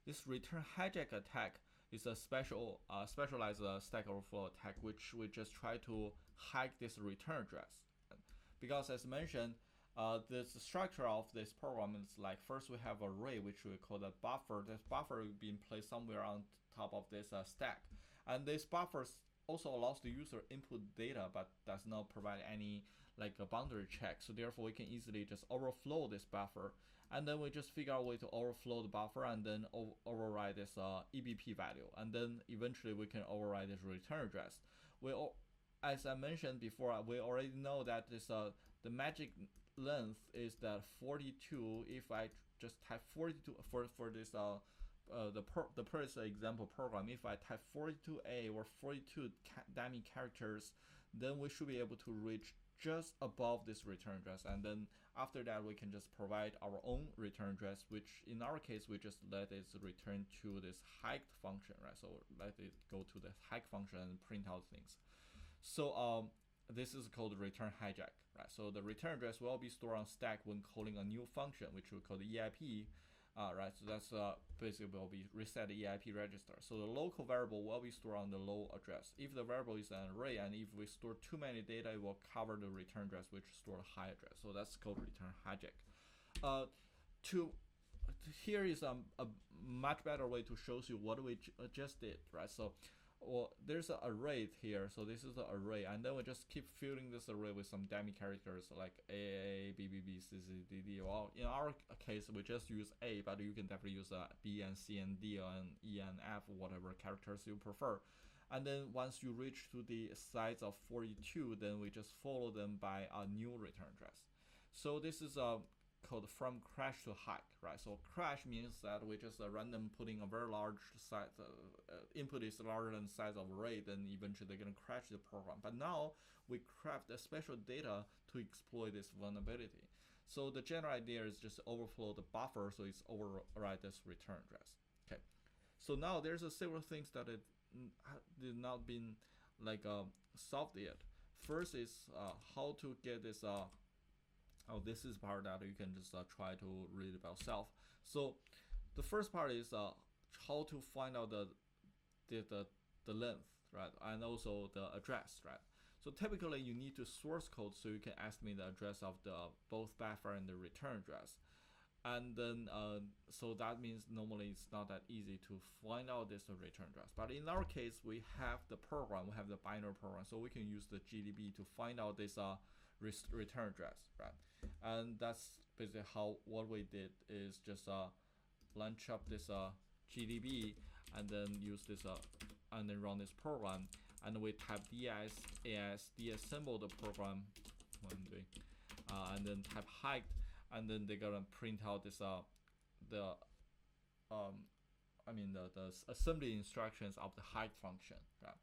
This return hijack attack is a specialized stack overflow attack, which we just try to hide this return address. Because as mentioned, the structure of this program is like first we have an array which we call the buffer. This buffer will be placed somewhere on top of this stack, and this buffer also allows the user input data but does not provide any like a boundary check. So therefore we can easily just overflow this buffer, and then we just figure out a way to overflow the buffer and then override this EBP value, and then eventually we can override this return address. As I mentioned before, we already know that this the magic length is that 42. If I just type 42 for this the first example program, if I type 42A or 42 dummy characters, then we should be able to reach just above this return address, and then after that we can just provide our own return address, which in our case we just let it return to this hiked function, right? So let it go to the hike function and print out things. So this is called return hijack, right? So the return address will be stored on stack when calling a new function, which we call the EIP, right? So that's basically will be reset the EIP register. So the local variable will be stored on the low address. If the variable is an array and if we store too many data, it will cover the return address, which store a high address. So that's called return hijack. Here is a much better way to show you what we just did, right? So well, there's an array here, so this is the array, and then we just keep filling this array with some dummy characters like A, B, B, B, C, C, D, D. Well, in our case, we just use A, but you can definitely use B and C and D and E and F, whatever characters you prefer. And then once you reach to the size of 42, then we just follow them by a new return address. So this is a called from crash to hike, right? So crash means that we just random putting a very large size, input is larger than the size of array, then eventually they're gonna crash the program. But now we craft a special data to exploit this vulnerability. So the general idea is just overflow the buffer, so it's override this return address. Okay. So now there's several things that it did not been like solved yet. First is how to get this this is part that you can just try to read about self. So the first part is how to find out the length, right, and also the address, right. So typically you need to source code so you can estimate the address of the both buffer and the return address. And then so that means normally it's not that easy to find out this return address, but in our case we have the program, we have the binary program, so we can use the GDB to find out this return address, right. And that's basically how what we did is just launch up this GDB and then use this and then run this program, and we type ds as deassemble the program, and then type hide, and then they're gonna print out this the assembly instructions of the hide function, right.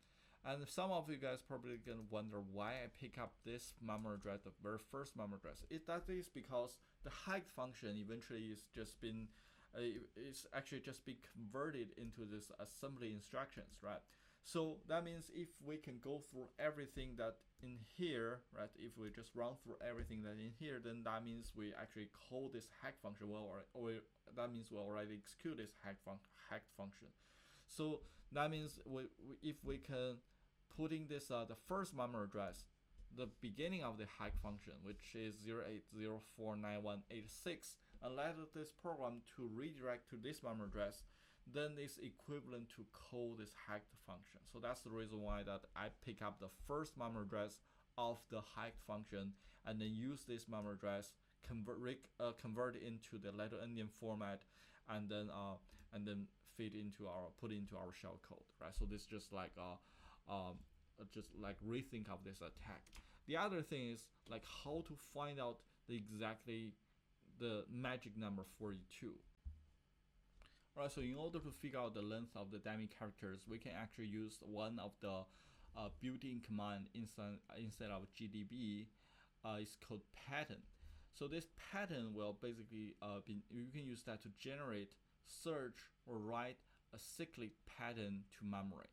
And some of you guys probably gonna wonder why I pick up this memory address, the very first memory address. That is because the hide function eventually is just been, it's actually just been converted into this assembly instructions, right? So that means if we can go through everything that in here, right? If we just run through everything that in here, then that means we actually call this hack function well, or that means we already execute this hack function. So that means if we can putting this the first memory address, the beginning of the hack function, which is 08049186, and let this program to redirect to this memory address, then it's equivalent to call this hack function. So that's the reason why that I pick up the first memory address of the hack function and then use this memory address, convert it into the letter endian format, and then put into our shell code, right? So this is just like rethink of this attack. The other thing is like how to find out exactly the magic number 42. Right, so in order to figure out the length of the dummy characters, we can actually use one of the built-in command instead of GDB. It's called pattern. So this pattern will basically you can use that to generate, search, or write a cyclic pattern to memory.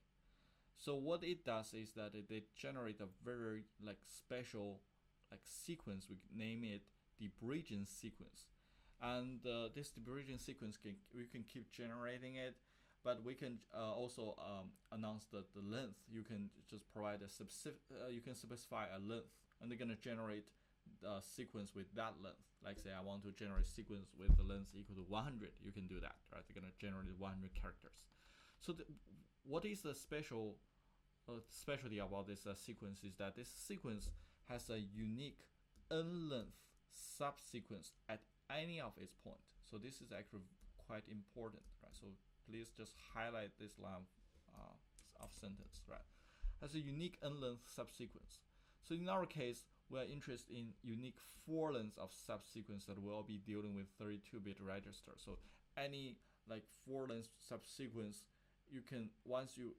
So what it does is that it generates a very like special like sequence. We name it the bridging sequence. And this bridging sequence we can keep generating it, but we can also announce the length. You can just provide a you can specify a length, and they're gonna generate the sequence with that length. Like say I want to generate sequence with the length equal to 100. You can do that, right? They're gonna generate 100 characters. So what is the specialty about this sequence is that this sequence has a unique n-length subsequence at any of its point. So this is actually quite important, right? So please just highlight this line of sentence, right? Has a unique n-length subsequence. So in our case, we are interested in unique 4 lengths of subsequence that will be dealing with 32-bit register. So any like 4 length subsequence, you can once you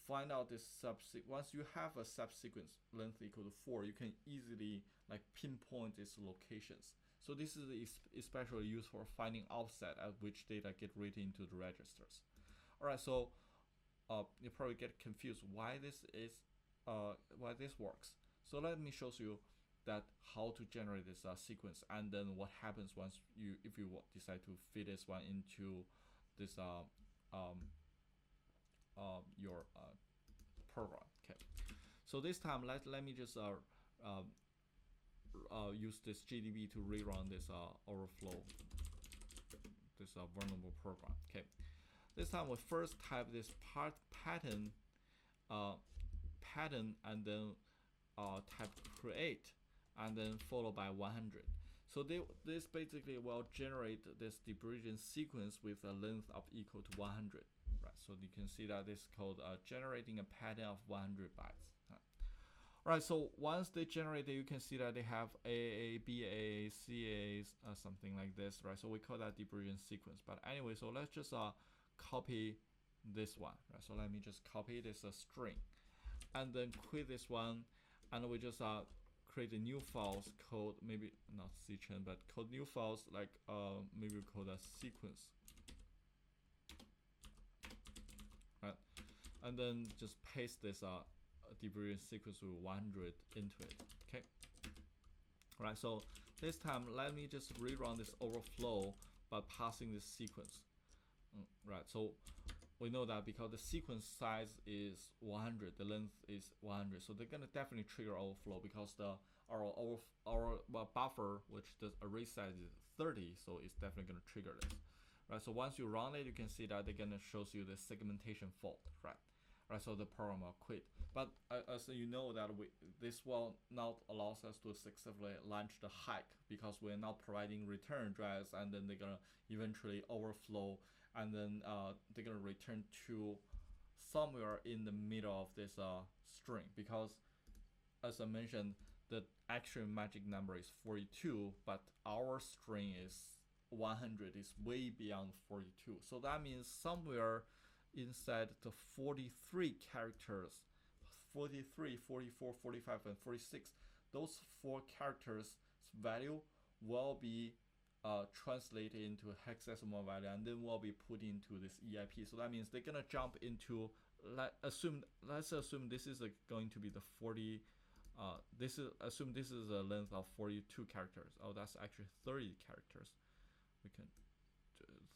find out this once you have a subsequence length equal to 4, you can easily like pinpoint its locations. So this is especially used for finding offset at which data get written into the registers. All right, so you probably get confused why this works. So let me show you that how to generate this sequence, and then what happens once if you decide to fit this one into this your program. Okay. So this time let me just use this GDB to rerun this overflow, this vulnerable program. Okay. This time we first type this pattern, pattern and then type create and then followed by 100. So this basically will generate this debridging sequence with a length of equal to 100. Right, so you can see that this is called generating a pattern of 100 bytes. Right, so once they generate it, you can see that they have AAA, BAA, CAA, something like this, right? So we call that debridging sequence. But anyway, so let's just copy this one, right? So let me just copy this string and then quit this one, and we just create a new files called, maybe not cchain, but called new files like maybe we call that sequence, right? And then just paste this debridging sequence with 100 into it. Okay. All right. So this time, let me just rerun this overflow by passing this sequence. Right. So we know that because the sequence size is 100, the length is 100, so they're gonna definitely trigger overflow because our buffer, which the array size is 30, so it's definitely gonna trigger this. Right. So once you run it, you can see that they're gonna shows you the segmentation fault. Right. Right, so the program will quit. But as you know that this will not allow us to successfully launch the hike because we're not providing return address, and then they're gonna eventually overflow, and then they're gonna return to somewhere in the middle of this string, because as I mentioned, the actual magic number is 42, but our string is 100, is way beyond 42. So that means somewhere inside the 43 characters, 43, 44, 45, and 46, those 4 characters value will be translated into hexadecimal value and then will be put into this EIP. So that means they're gonna jump into, let's assume this is going to be the 40. Assume this is a length of 42 characters. Oh, that's actually 30 characters. We can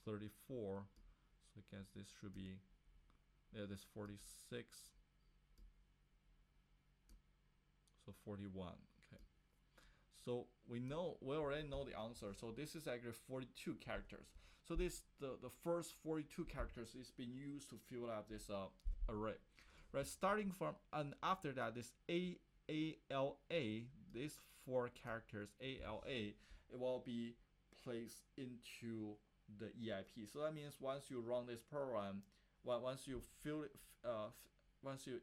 34. So I guess this should be, yeah, this 46. So 41. Okay. So we already know the answer. So this is actually 42 characters. So this the first 42 characters is being used to fill out this array. Right, starting from, and after that, this AALA, these 4 characters ALA, it will be placed into the EIP. So that means once you run this program, once you fill it, once you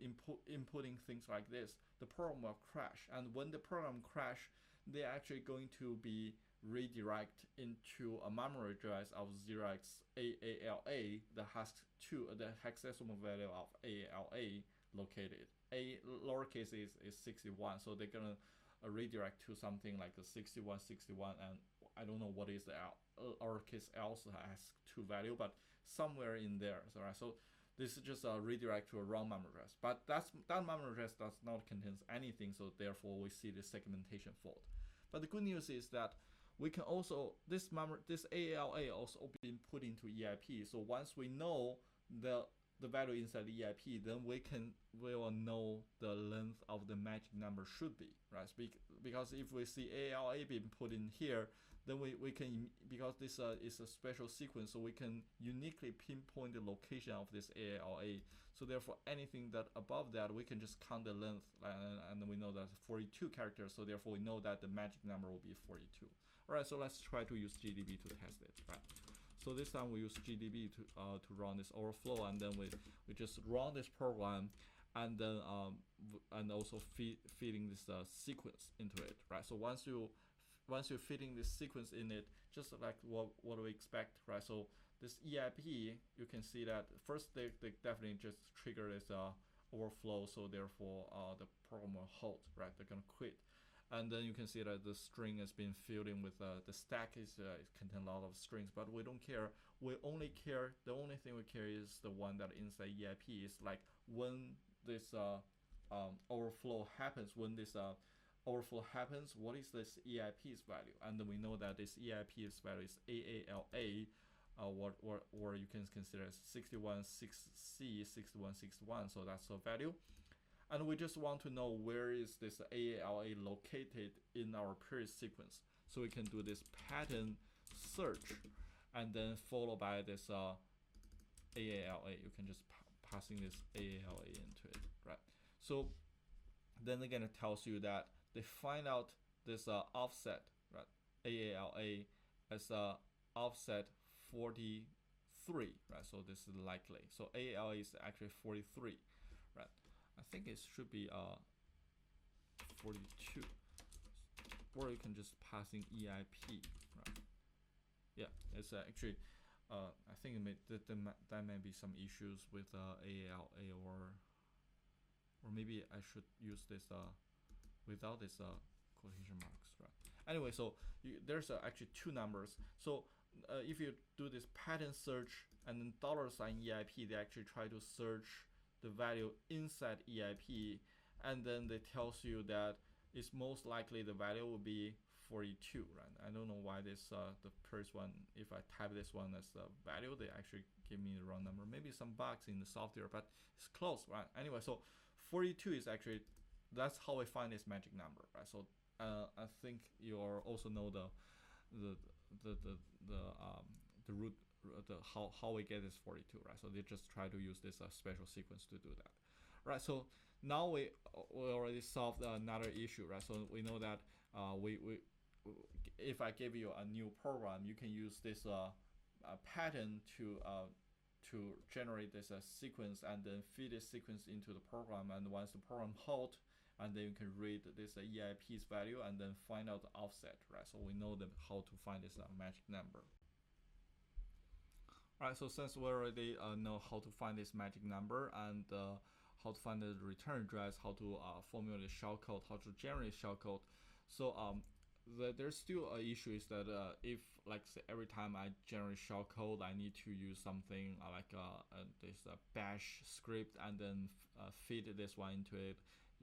inputting things like this, the program will crash. And when the program crash, they're actually going to be redirect into a memory address of 0xAALA that has the hexadecimal value of AALA located. A lowercase is 61, so they're gonna redirect to something like a 6161, and I don't know what is the lowercase also has 2 value, but somewhere in there. So, right, so this is just a redirect to a wrong memory address, but that memory address does not contain anything, so therefore we see the segmentation fault. But the good news is that we can also, this AALA also being put into EIP. So once we know the value inside the EIP, then we will know the length of the magic number should be, right? Because if we see AALA being put in here, then we can, because this is a special sequence, so we can uniquely pinpoint the location of this AALA. So therefore, anything that above that, we can just count the length, and we know that 42 characters. So therefore, we know that the magic number will be 42. All right, so let's try to use GDB to test it, right? So this time we use GDB to run this overflow, and then we just run this program, and then and also feeding this sequence into it, right? So once you're feeding this sequence in it, just like what we expect, right? So this EIP, you can see that first they definitely just trigger this overflow, so therefore the program will halt, right? They're gonna quit. And then you can see that the string has been filled in with the stack is contain a lot of strings, but we don't care. We only care. The only thing we care is the one that inside EIP is like when this overflow happens. When this overflow happens, what is this EIP's value? And then we know that this EIP's value is AALA, or you can consider 616C 6161. So that's the value. And we just want to know where is this AALA located in our previous sequence. So we can do this pattern search, and then followed by this AALA. You can just passing this AALA into it, right? So then again, it tells you that they find out this offset, right? AALA as offset 43, right? So this is likely. So AALA is actually 43, right? I think it should be 42, or you can just pass in EIP, right? Yeah, it's actually. I think that may be some issues with AALA, or maybe I should use this without this quotation marks, right? Anyway, so there's actually two numbers. So if you do this pattern search and then $ EIP, they actually try to search the value inside EIP, and then they tells you that it's most likely the value will be 42, right? I don't know why this the first one, if I type this one as the value, they actually give me the wrong number. Maybe some bugs in the software, but it's close, right? Anyway, so 42 is actually, that's how we find this magic number, right? So I think you also know the root, how we get this 42, right? So they just try to use this special sequence to do that, right? So now we already solved another issue, right? So we know that we if I give you a new program, you can use this pattern to generate this sequence and then feed this sequence into the program, and once the program halt, and then you can read this EIP's value and then find out the offset, right? So we know how to find this magic number. Alright, so since we already know how to find this magic number and how to find the return address, how to formulate shellcode, how to generate shellcode, so there's still an issue is that if, like, say, every time I generate shellcode, I need to use something like this bash script and then feed this one into it.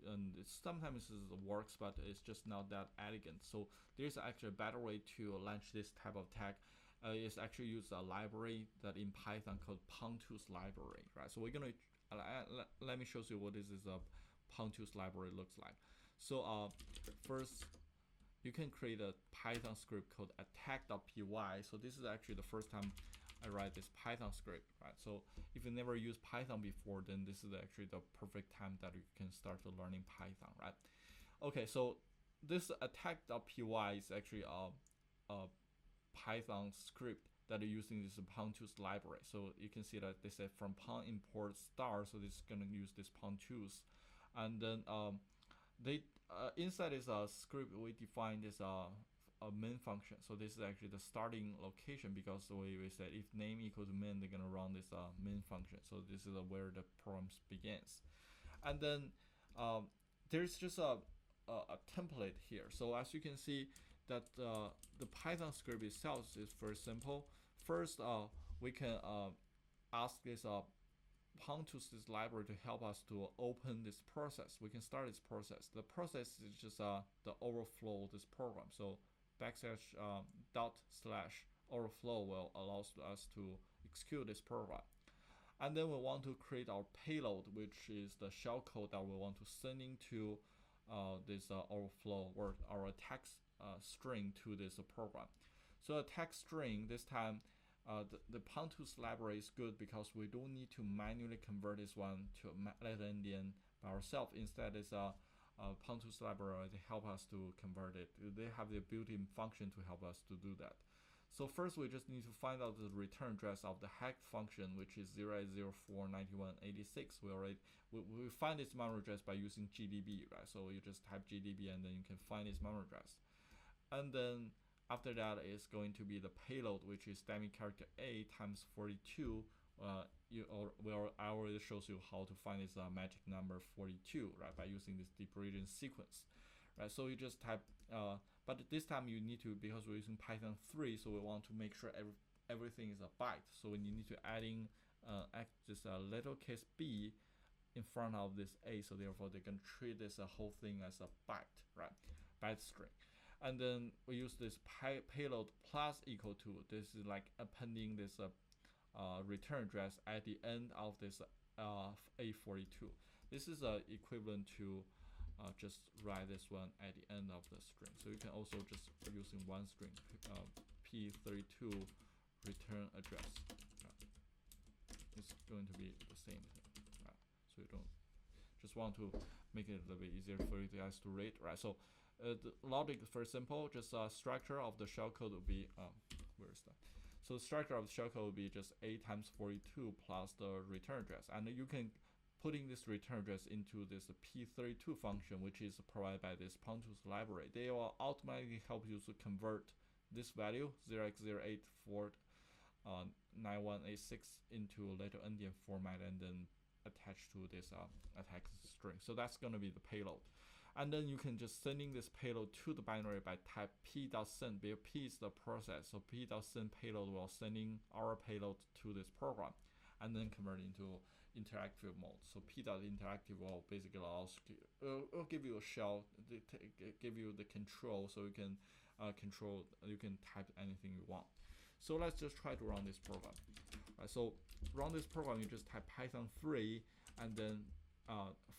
And sometimes it works, but it's just not that elegant. So there's actually a better way to launch this type of tag. Is actually use a library that in Python called Pontus library, right? So we're gonna let me show you what this is a Pontus library looks like. So first, you can create a Python script called attack.py. So this is actually the first time I write this Python script, right? So if you never used Python before, then this is actually the perfect time that you can start to learning Python, right? Okay, so this attack.py is actually a Python script that are using this Pontus library. So you can see that they say from pon import star, so this is gonna use this Pontus, and then they inside this script we define this a main function. So this is actually the starting location, because the way we said if name equals main, they're gonna run this main function. So this is where the program begins, and then there's just a template here. So as you can see that the Python script itself is very simple. First, we can ask this Pontus this library to help us to open this process. We can start this process. The process is just the overflow of this program. So backslash dot slash overflow will allow us to execute this program. And then we want to create our payload, which is the shellcode that we want to send into this overflow, or our text string to this program. So a text string, this time the Pontus library is good because we don't need to manually convert this one to letter endian by ourselves. Instead, it's a Pontus library, they help us to convert it. They have the built-in function to help us to do that. So first we just need to find out the return address of the hack function, which is 080491886. We find this memory address by using GDB, right? So you just type GDB and then you can find this memory address. And then after that is going to be the payload, which is dynamic character A times 42. I already shows you how to find this magic number 42, right, by using this deep region sequence, right? So you just type, but this time you need to, because we're using Python 3, so we want to make sure everything is a byte. So we need to add in this little case b in front of this a. So therefore, they can treat this whole thing as a byte, right, byte string. And then we use this payload plus equal to, this is like appending this return address at the end of this A42. This is equivalent to just write this one at the end of the string. So you can also just using one string, P32 return address. It's going to be the same thing, right? So you don't. Just want to make it a little bit easier for you guys to read, right? So the logic is very simple. Just structure of the shellcode will be where is that? So the structure of the shellcode will be just a times 42 plus the return address, and you can putting this return address into this p32 function, which is provided by this Pontus library. They will automatically help you to convert this value 0x084 9186 into letter endian format and then attach to this attack string. So that's going to be the payload. And then you can just sending this payload to the binary by type p.send, where p is the process. So p.send payload will sending our payload to this program and then convert into interactive mode. So p.interactive will basically will give you a shell, give you the control, so you can control, you can type anything you want. So let's just try to run this program. Right, so run this program, you just type Python 3 and then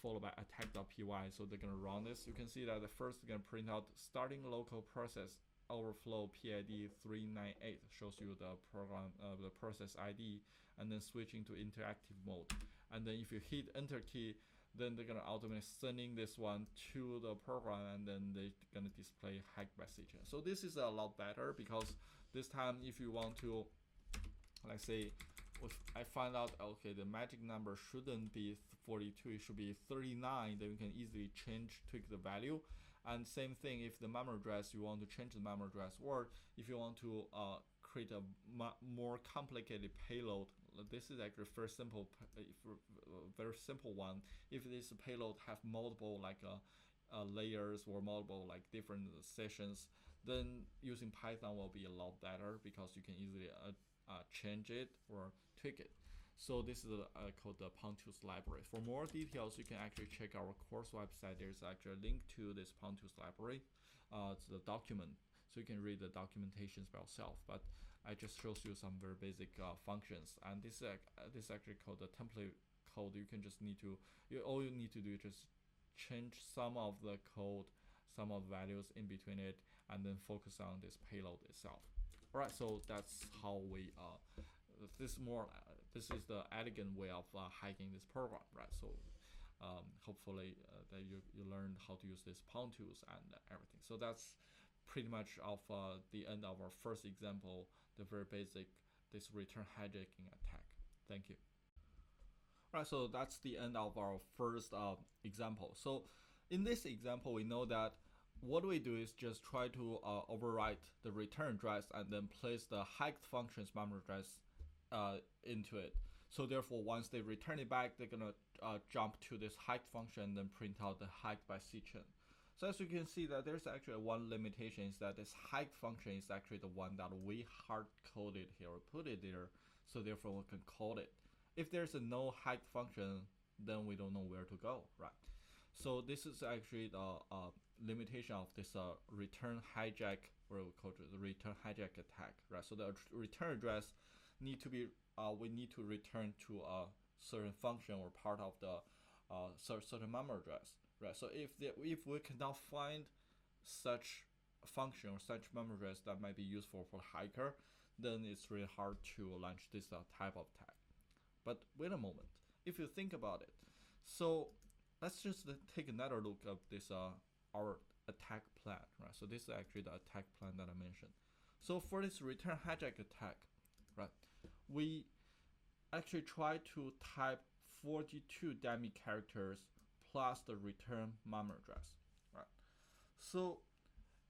followed by attack.py. So they're gonna run this. You can see that the first gonna print out starting local process overflow PID 398, shows you the program the process ID, and then switching to interactive mode. And then if you hit enter key, then they're gonna automatically sending this one to the program, and then they're gonna display hack message. So this is a lot better, because this time if you want to, let's say, if I find out, okay, the magic number shouldn't be 42, it should be 39, then you can easily tweak the value. And same thing, if the memory address, you want to change the memory address, or if you want to create a more complicated payload, this is actually very simple one. If this payload have multiple layers or multiple different sessions, then using Python will be a lot better, because you can easily change it or tweak it. So this is called the Pontus library. For more details, you can actually check our course website. There's actually a link to this Pontus library. It's the document, so you can read the documentations by yourself. But I just shows you some very basic functions, and this is actually called the template code. You can just all you need to do is just change some of the code, some of the values in between it, and then focus on this payload itself. All right, so that's how we this is the elegant way of hacking this program, right? So hopefully that you learned how to use this Pontus and everything. So that's pretty much of the end of our first example, the very basic, this return hijacking attack. Thank you. All right, so that's the end of our first example. So in this example, we know that what we do is just try to overwrite the return address and then place the hacked function's memory address into it. So therefore, once they return it back, they're gonna jump to this hacked function and then print out the hacked by Sichen. So as you can see, that there's actually one limitation, is that this hacked function is actually the one that we hard coded here, or put it there, so therefore we can call it. If there's a no hacked function, then we don't know where to go, right? So this is actually the limitation of this return hijack, or we call it the return hijack attack, right? So the return address need to be we need to return to a certain function or part of the certain memory address, right? So if we cannot find such function or such memory address that might be useful for the hacker, then it's really hard to launch this type of attack. But wait a moment, if you think about it, so let's just take another look at this our attack plan, right? So this is actually the attack plan that I mentioned. So for this return hijack attack, right, we actually try to type 42 dummy characters plus the return memory address, right? So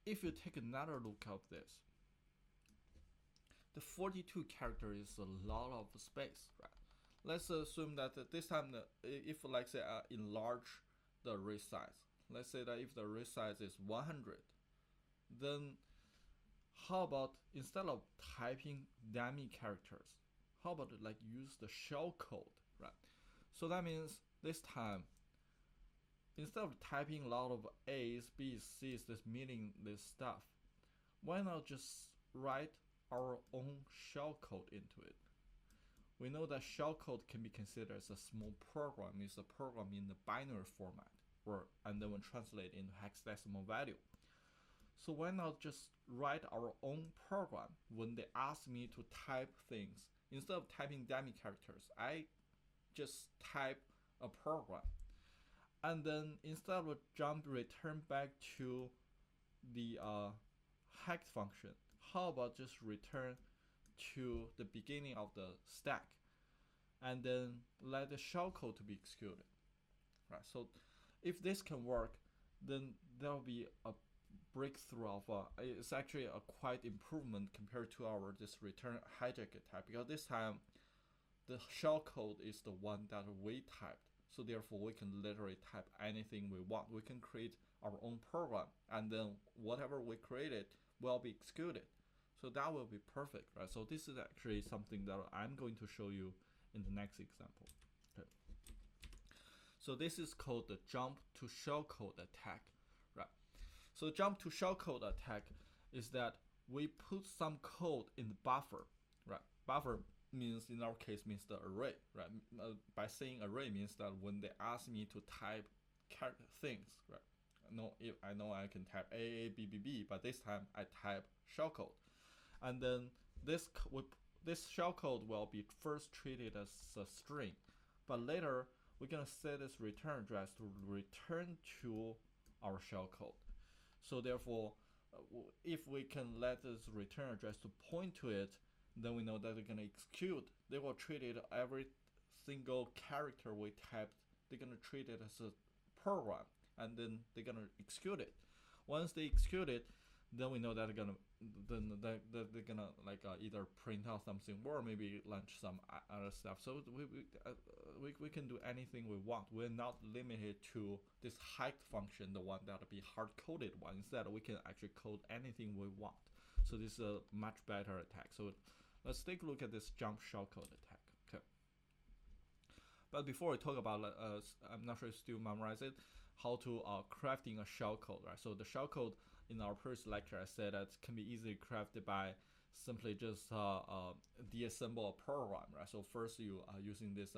if you take another look at this, the 42 character is a lot of space, right? Let's assume that this time, if like say enlarge the array size, let's say that if the array size is 100, then how about instead of typing dummy characters, how about use the shell code, right? So that means this time, instead of typing a lot of A's, B's, C's, this meaningless stuff, why not just write our own shell code into it? We know that shell code can be considered as a small program. It's a program in the binary format, and then we translate into hexadecimal value. So why not just write our own program? When they ask me to type things, instead of typing dummy characters, I just type a program. And then instead of jump return back to the hacked function, how about just return to the beginning of the stack and then let the shellcode to be executed, right? So if this can work, then there will be a breakthrough of it's actually a quite improvement compared to our this return hijack attack, because this time the shellcode is the one that we typed. So therefore we can literally type anything we want. We can create our own program, and then whatever we created will be executed. So that will be perfect, right? So this is actually something that I'm going to show you in the next example. Okay. So this is called the jump to shellcode attack, right? So jump to shellcode attack is that we put some code in the buffer, right? Buffer means, in our case, means the array, right? By saying array means that when they ask me to type things, right? I know I can type A B B B, but this time I type shellcode, and then this shellcode will be first treated as a string, but later we're gonna set this return address to return to our shellcode. So therefore, if we can let this return address to point to it, then we know that they're gonna execute. They will treat it every single character we typed. They're gonna treat it as a program, and then they're gonna execute it. Once they execute it, then we know that they're gonna either print out something or maybe launch some other stuff. So we can do anything we want. We're not limited to this hide function, the one that will be hard-coded one. Instead, we can actually code anything we want. So this is a much better attack. So let's take a look at this jump shellcode attack. Okay. But before we talk about, I'm not sure you still memorize it, how to crafting a shellcode, right? So the shellcode in our previous lecture, I said that can be easily crafted by simply just deassemble a program, right? So first you are using this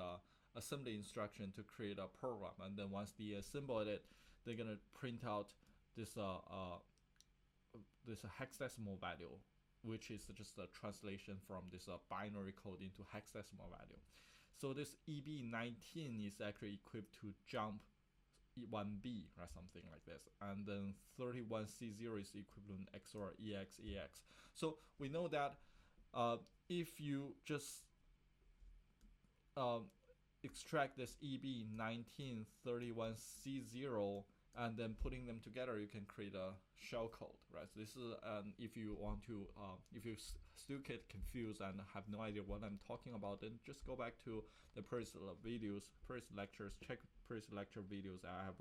assembly instruction to create a program, and then once they assemble it, they're gonna print out this this hexadecimal value, which is just a translation from this binary code into hexadecimal value. So this EB19 is actually equipped to jump 1B, right, something like this, and then 31C0 is equivalent XOR EX. So we know that if you just extract this EB1931C0 and then putting them together, you can create a shellcode, right? So this is if you want to, if you still get confused and have no idea what I'm talking about, then just go back to the previous videos, previous lectures, check previous lecture videos. I have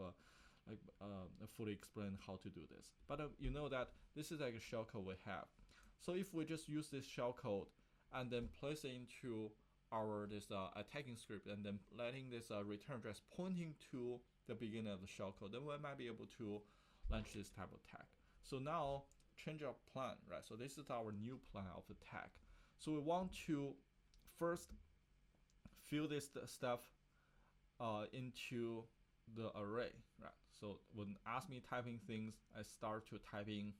fully explained how to do this. But you know that this is like a shellcode we have. So if we just use this shellcode and then place it into our this attacking script, and then letting this return address pointing to the beginning of the shellcode, then we might be able to launch this type of attack. So now change our plan, right? So this is our new plan of attack. So we want to first fill this stuff into the array, right? So when ask me typing things, I start to typing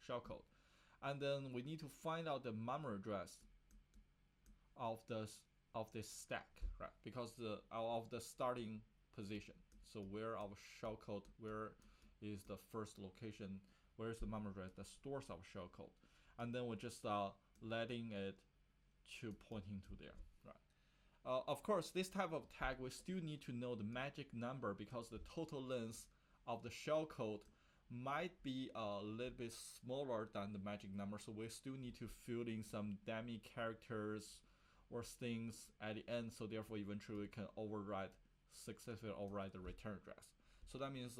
shellcode, and then we need to find out the memory address of this stack, right? Because of the starting position. So where our shellcode, where is the first location, where is the memory address that stores our shellcode, and then we're just letting it to pointing to there, right? Of course, this type of tag we still need to know the magic number, because the total length of the shellcode might be a little bit smaller than the magic number, so we still need to fill in some dummy characters or things at the end, so therefore eventually we can successfully override the return address. So that means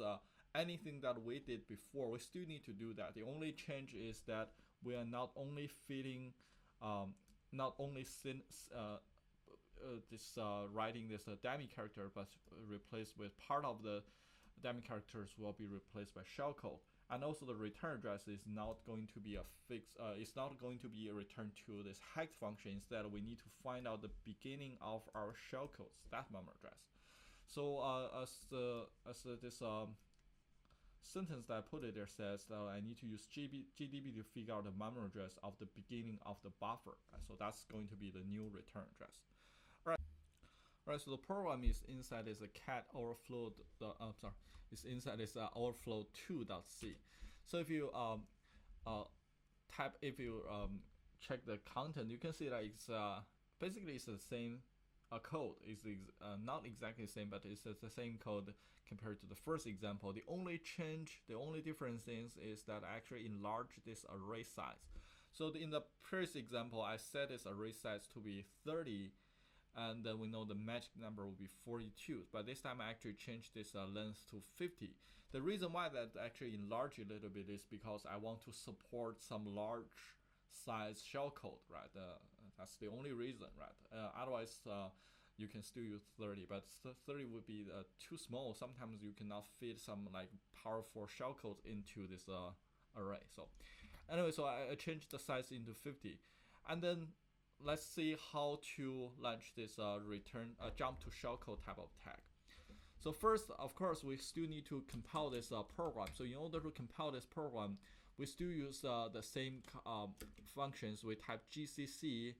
anything that we did before, we still need to do that. The only change is that we are not only fitting, writing this dummy character, but replaced with part of the dummy characters will be replaced by shellcode. And also the return address is not going to be a fixed, it's not going to be a return to this hacked function. Instead, we need to find out the beginning of our shellcode, that memory address. So this sentence that I put it there says that I need to use GDB to figure out the memory address of the beginning of the buffer. Right? So that's going to be the new return address. All Right, so the program is inside is a cat overflow. It's inside is overflow 2.c. So if you check the content, you can see that it's basically it's the same code. It's not exactly the same, but it's the same code compared to the first example. The only difference is that I actually enlarge this array size. So in the previous example, I set this array size to be 30, and then we know the magic number will be 42. But this time I actually changed this length to 50. The reason why that actually enlarged a little bit is because I want to support some large size shellcode, right? That's the only reason, right? Otherwise, you can still use 30, but 30 would be too small. Sometimes you cannot fit some like powerful shellcode into this array. So anyway, so I changed the size into 50, and then let's see how to launch this jump to shellcode type of tag. So first, of course, we still need to compile this program. So in order to compile this program, we still use the same functions. We type GCC,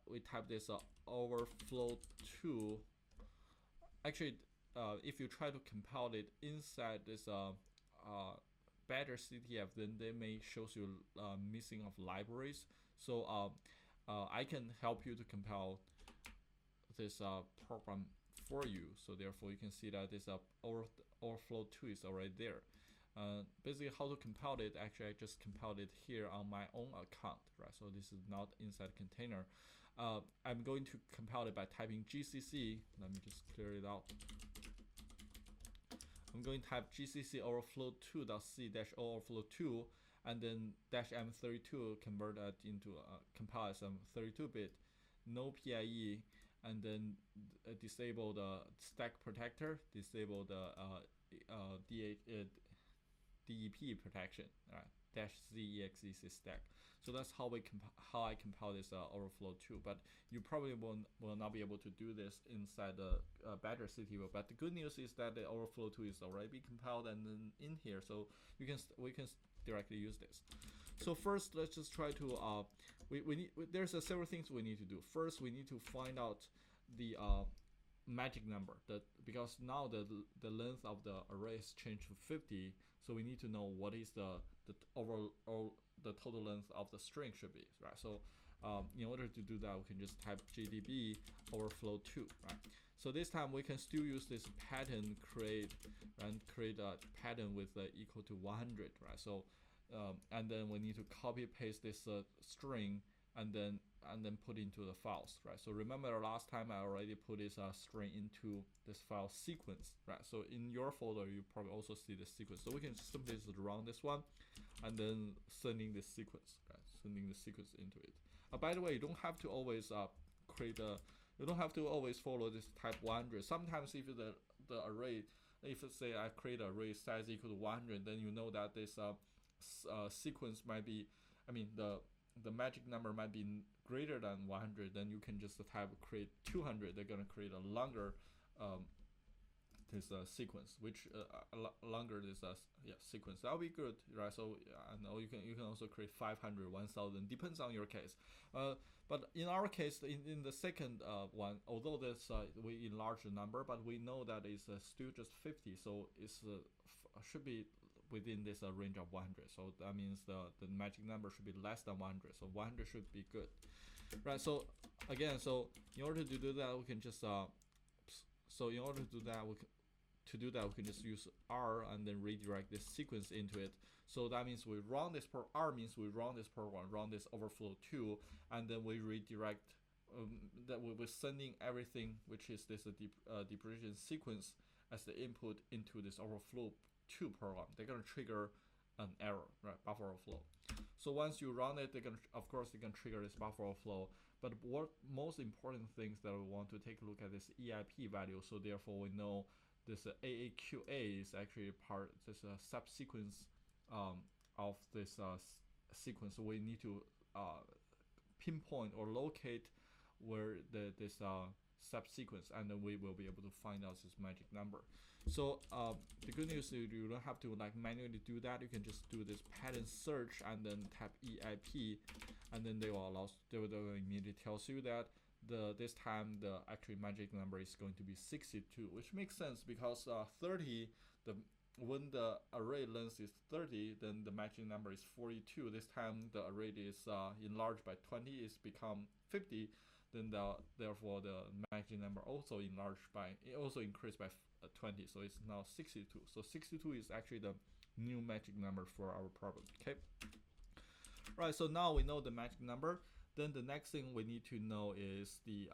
we type this overflow 2. Actually, if you try to compile it inside this better CTF, then they may shows you missing of libraries. So I can help you to compile this program for you. So therefore, you can see that this overflow 2 is already there. Basically, how to compile it? Actually, I just compiled it here on my own account, right? So this is not inside container. I'm going to compile it by typing GCC. Let me just clear it out. I'm going to type GCC overflow 2.c -overflow 2, and then -m32 convert that into compile some 32-bit, no PIE, and then disable the stack protector, disable the DEP protection, right? -zexe stack. So that's how I compile this overflow 2. But you probably will not be able to do this inside the better CTF. But the good news is that the overflow 2 is already compiled and then in here, so we can directly use this. So first, let's just try to there's several things we need to do. First, we need to find out the magic number, because now the length of the array is changed to 50, so we need to know what is the total length of the string should be, right? So in order to do that, we can just type gdb overflow 2, right? So this time we can still use this pattern create a pattern with equal to 100, right? So and then we need to copy paste this string and then put into the files, right? So remember last time I already put this string into this file sequence, right? So in your folder you probably also see the sequence. So we can simply just run this one and then sending this sequence, right? Sending the sequence into it. By the way, you don't have to always you don't have to always follow this type 100. Sometimes if the array, if say I create an array size equal to 100, then you know that this sequence might be, the magic number might be greater than 100, then you can just type create 200. They're gonna create a longer this sequence, which longer this sequence. That'll be good, right? So and you can also create 500, 1000, depends on your case. But in our case, in the second one, although this we enlarge the number, but we know that it's still just 50, so it's should be within this range of 100. So that means the magic number should be less than 100. So 100 should be good, right? So again, so in order to do that, we can just we can just use R and then redirect this sequence into it. So that means we run this R means we run this program, run this overflow 2, and then we redirect that we're sending everything, which is this depreciation sequence, as the input into this overflow 2 program. They're gonna trigger an error, right? Buffer overflow. So once you run it, of course they can trigger this buffer overflow. But what most important things that we want to take a look at is EIP value. So therefore we know this AAQA is actually this subsequence of this sequence. So we need to pinpoint or locate where this subsequence, and then we will be able to find out this magic number. So the good news is you don't have to manually do that. You can just do this pattern search and then type EIP, and then they will immediately tells you that this time the actual magic number is going to be 62, which makes sense because 30, when the array length is 30, then the matching number is 42. This time the array is enlarged by 20, it's become 50. Then therefore the matching number also increased by 20, so it's now 62. So 62 is actually the new magic number for our problem. Okay. Right. So now we know the magic number. Then the next thing we need to know is the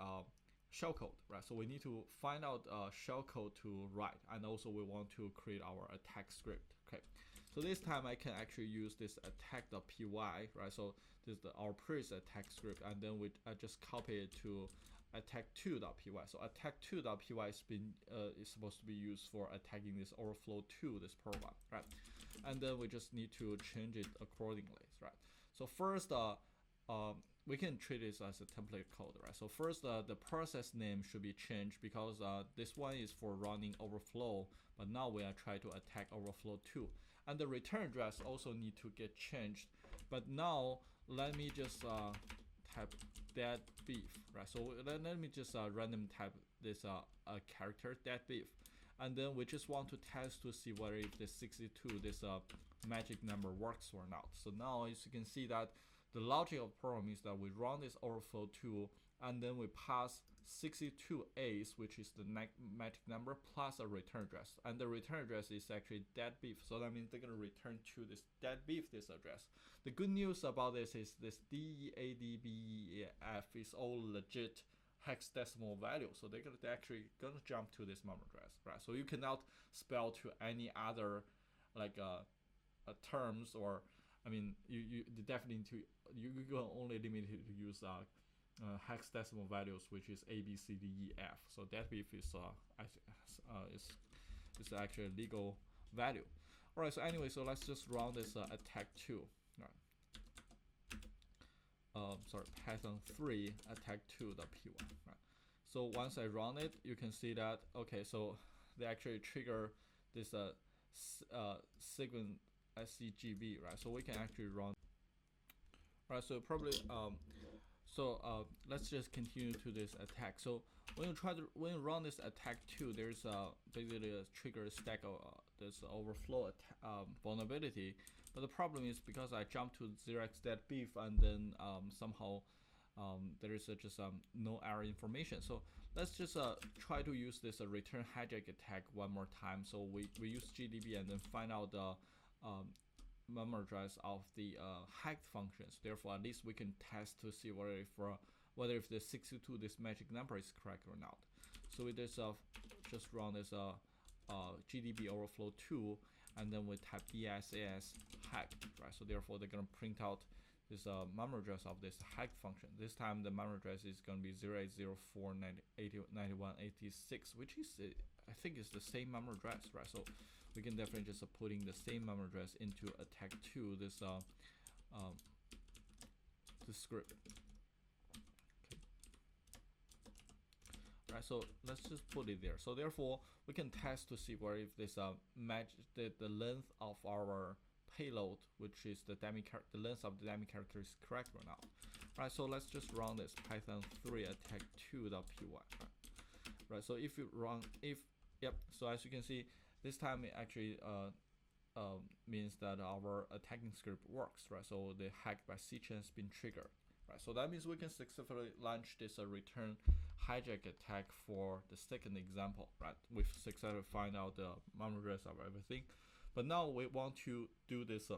shellcode, right? So we need to find out shellcode to write, and also we want to create our attack script. Okay, so this time I can actually use this attack.py, right? So this is our previous attack script, and then I just copy it to attack2.py. So attack2.py is supposed to be used for attacking this overflow 2, this program, right? And then we just need to change it accordingly, right? So first, we can treat this as a template code, right? So first, the process name should be changed because this one is for running overflow, but now we are trying to attack overflow 2. And the return address also need to get changed. But now, let me just type dead beef, right? So let me just random type this character, dead beef. And then we just want to test to see whether if this 62, this magic number works or not. So now, as you can see that the logic of the program is that we run this overflow 2, and then we pass 62 A's, which is the magic number, plus a return address. And the return address is actually dead beef. So that means they're going to return to this dead beef, this address. The good news about this is this DEADBEF is all legit hexadecimal value. So they're actually going to jump to this memory address, right? So you cannot spell to any other like terms, or I mean, you definitely need to, you can only limit it to use hexadecimal values, which is A, B, C, D, E, F. So that beef is actually a legal value. All right. So anyway, so let's just run this attack2. Right. Sorry, Python 3 attack2.py. Right. So once I run it, you can see that okay. So they actually trigger this sequence scgb, right? So we can actually run. Right. So probably let's just continue to this attack. So when you run this attack2, there's basically a trigger stack of this overflow vulnerability. But the problem is because I jumped to 0x dead beef, and then somehow there is just no error information. So let's just try to use this return hijack attack one more time. So we use GDB and then find out the memory address of the hacked functions. Therefore, at least we can test to see whether if the 62, this magic number, is correct or not. So we just run this GDB overflow 2, and then we type DSAS hack, right? So therefore, they're gonna print out this memory address of this hacked function. This time, the memory address is gonna be 0804909186, which is I think is the same memory address, right? So we can definitely just put in the same memory address into attack2, this script. Okay. Right, so let's just put it there. So therefore, we can test to see where if this the length of our payload, which is the length of the dummy character, is correct or not. Right, so let's just run this Python 3 attack2.py. Right, so if you run so as you can see, this time it actually means that our attacking script works, right? So the hack by C-chain has been triggered, right? So that means we can successfully launch this return hijack attack for the second example, right? We've successfully find out the memory address of everything, but now we want to do this.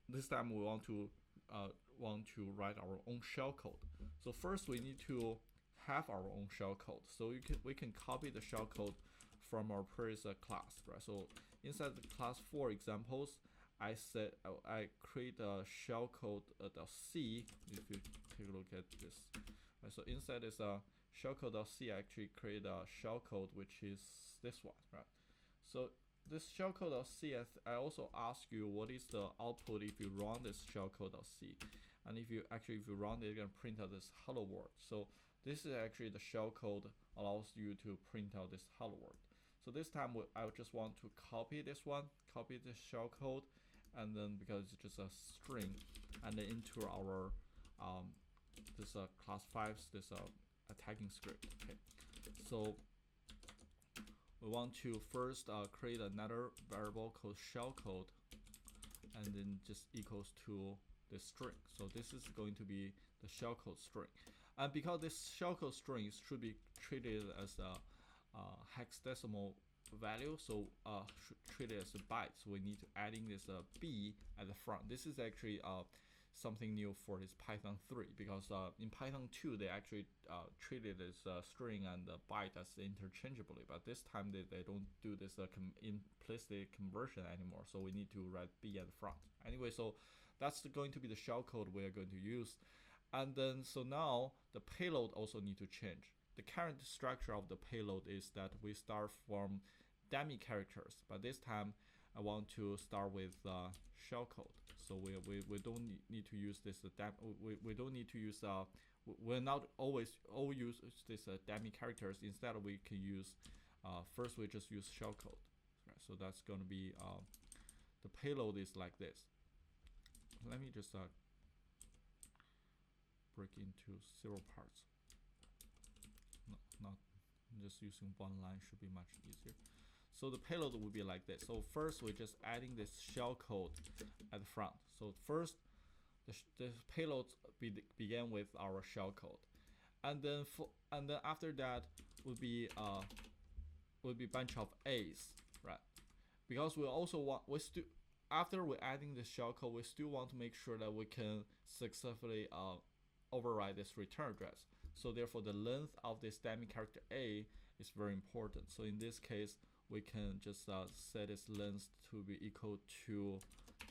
This time we want to write our own shellcode. So first we need to have our own shellcode. So we can copy the shellcode from our previous class, right? So inside the class 4 examples, I create a shellcode .c. If you take a look at this, right? So inside this shellcode.c, I actually create a shellcode which is this one, right? So this shellcode.c, I also ask you what is the output if you run this shellcode.c, and if you run it, you're gonna print out this hello world. So this is actually the shellcode allows you to print out this hello world. So this time I just want to copy this shellcode, and then because it's just a string, and then into our this class 5's this tagging script. Okay, so we want to first create another variable called shellcode, and then just equals to the string. So this is going to be the shellcode string, and because this shellcode string should be treated as a hexadecimal value, so should treat it as a byte. So we need to adding this b at the front. This is actually something new for this Python 3, because in Python 2 they actually treated this string and byte as interchangeably, but this time they don't do this implicit conversion anymore, so we need to write b at the front. Anyway, so that's going to be the shellcode we are going to use. And then so now the payload also need to change. The current structure of the payload is that we start from dummy characters, but this time I want to start with shellcode. So we don't need to use this we don't need to use we're not always use this dummy characters. Instead we can use first we just use shellcode. Right, so that's going to be the payload is like this. Let me just break into 0 parts. No, not just using one line should be much easier. So the payload will be like this. So first we're just adding this shellcode at the front. So first the payload begin with our shellcode, and then after that would be bunch of A's, right? Because we also want after we're adding the shellcode, we still want to make sure that we can successfully override this return address. So therefore the length of this dummy character A is very important. So in this case we can just set its length to be equal to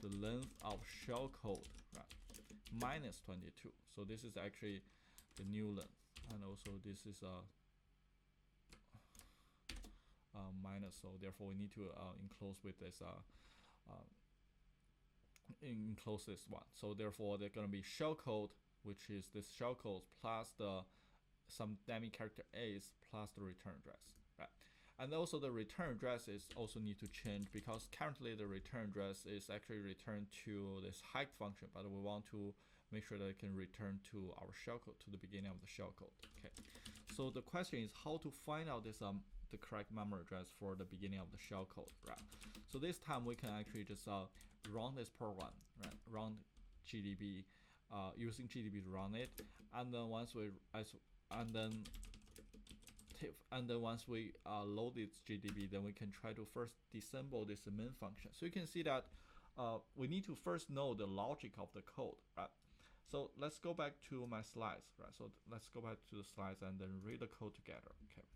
the length of shellcode, right, minus 22. So this is actually the new length, and also this is minus. So therefore we need to enclose with this enclose this one. So therefore they're going to be shellcode, which is this shellcode plus some dummy character A's plus the return address, right? And also the return address is also need to change, because currently the return address is actually returned to this hike function, but we want to make sure that it can return to our shellcode, to the beginning of the shellcode. Okay, so the question is how to find out this the correct memory address for the beginning of the shellcode, right? So this time we can actually just run this program, right? Run GDB, using GDB to run it, and then once we once we load this GDB, then we can try to first disassemble this main function. So you can see that we need to first know the logic of the code, right? So let's go back to my slides, right? So let's go back to the slides and then read the code together. Okay.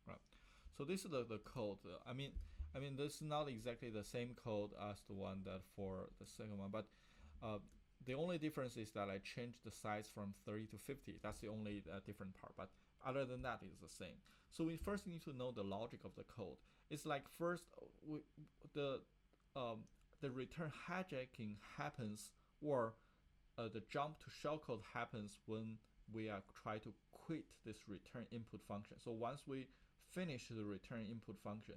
Right. So this is the code. I mean this is not exactly the same code as the one that for the second one, but the only difference is that I changed the size from 30 to 50. That's the only different part. But other than that, it's the same. So we first need to know the logic of the code. It's like first the return hijacking happens, or the jump to shellcode happens when we are try to quit this return input function. So once we finish the return input function,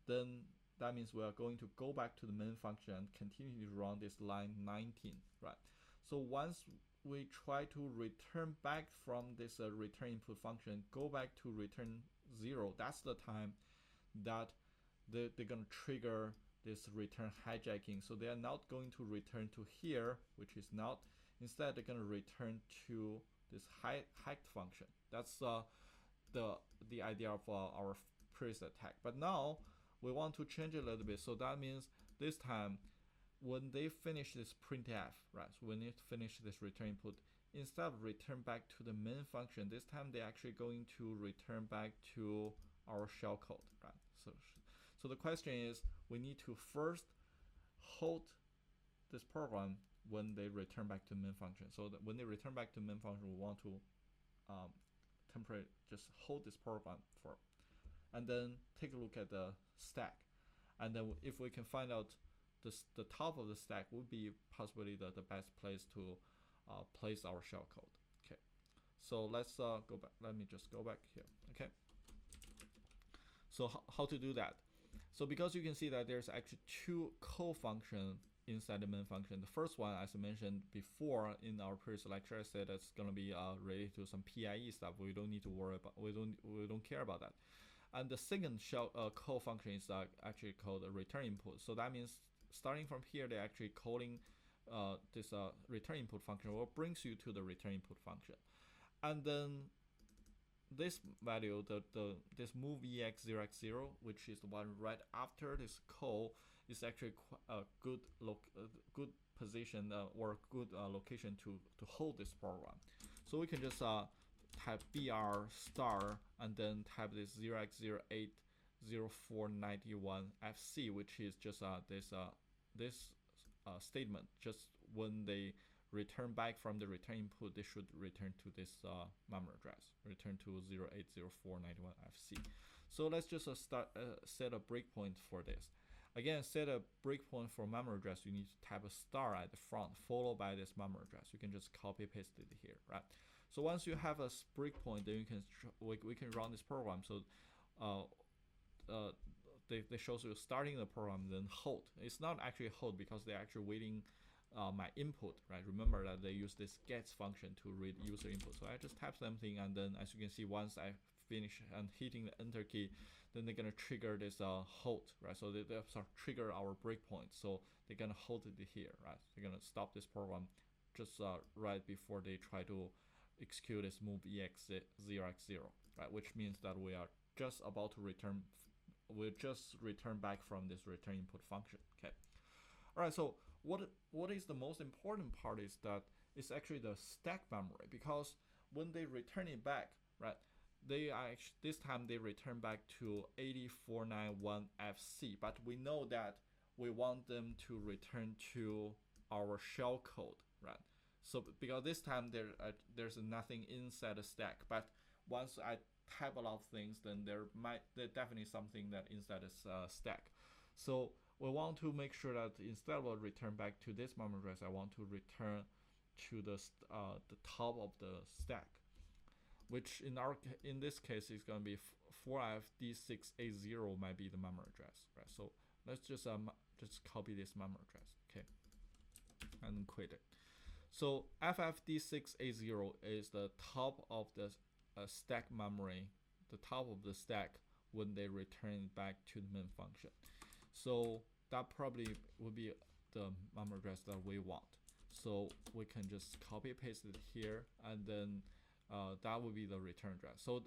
then that means we are going to go back to the main function and continue to run this line 19, right? So once we try to return back from this return input function, go back to return 0, that's the time that they're going to trigger this return hijacking. So they are not going to return to here, which is not. Instead, they're going to return to this hiked function. That's the idea of our previous attack. But now we want to change it a little bit. So that means this time when they finish this printf, right? So when they finish this return input, instead of return back to the main function, this time they're actually going to return back to our shellcode, right? So the question is, we need to first hold this program when they return back to main function. So that when they return back to main function, we want to temporarily just hold this program for, and then take a look at the stack, and then if we can find out the top of the stack would be possibly the best place to place our shellcode. Okay, so let's go back. Let me just go back here. Okay, so how to do that? So because you can see that there's actually two call functions inside the main function. The first one, as I mentioned before in our previous lecture, I said it's gonna be related to some PIE stuff. We don't need to worry about. We don't care about that. And the second shell call function is actually called a return input. So that means starting from here, they're actually calling this return input function, or brings you to the return input function. And then this value, this move ex0x0, which is the one right after this call, is actually a good good position or good location to hold this program. So we can just type br star and then type this 0x080491fc, which is just this statement. Just when they return back from the return input, they should return to this memory address, return to 0804991fc. So let's just set a breakpoint for this. Again, set a breakpoint for memory address. You need to type a star at the front, followed by this memory address. You can just copy paste it here, right? So once you have a breakpoint, then you can we can run this program. So they shows you starting the program, then hold. It's not actually hold because they're actually waiting my input, right? Remember that they use this gets function to read user input. So I just type something, and then as you can see, once I finish and hitting the enter key, then they're gonna trigger this hold, right? So they sort of trigger our breakpoint. So they're gonna hold it here, right? They're gonna stop this program just right before they try to execute this move ex0x0, right? Which means that we are just about to return. We'll just return back from this return input function. Okay. All right. So what is the most important part is that it's actually the stack memory, because when they return it back, right? They are actually, this time they return back to 8491fc, but we know that we want them to return to our shellcode, right? So because this time there's nothing inside the stack, but once I type a lot of things, then there's definitely something that inside this stack. So we want to make sure that instead of return back to this memory address, I want to return to the top of the stack, which in this case is going to be 4FD6A0 might be the memory address, right? So let's just copy this memory address, okay, and quit it. So FFD6A0 is the top of the stack memory, the top of the stack when they return back to the main function. So that probably will be the memory address that we want. So we can just copy paste it here, and then that will be the return address. So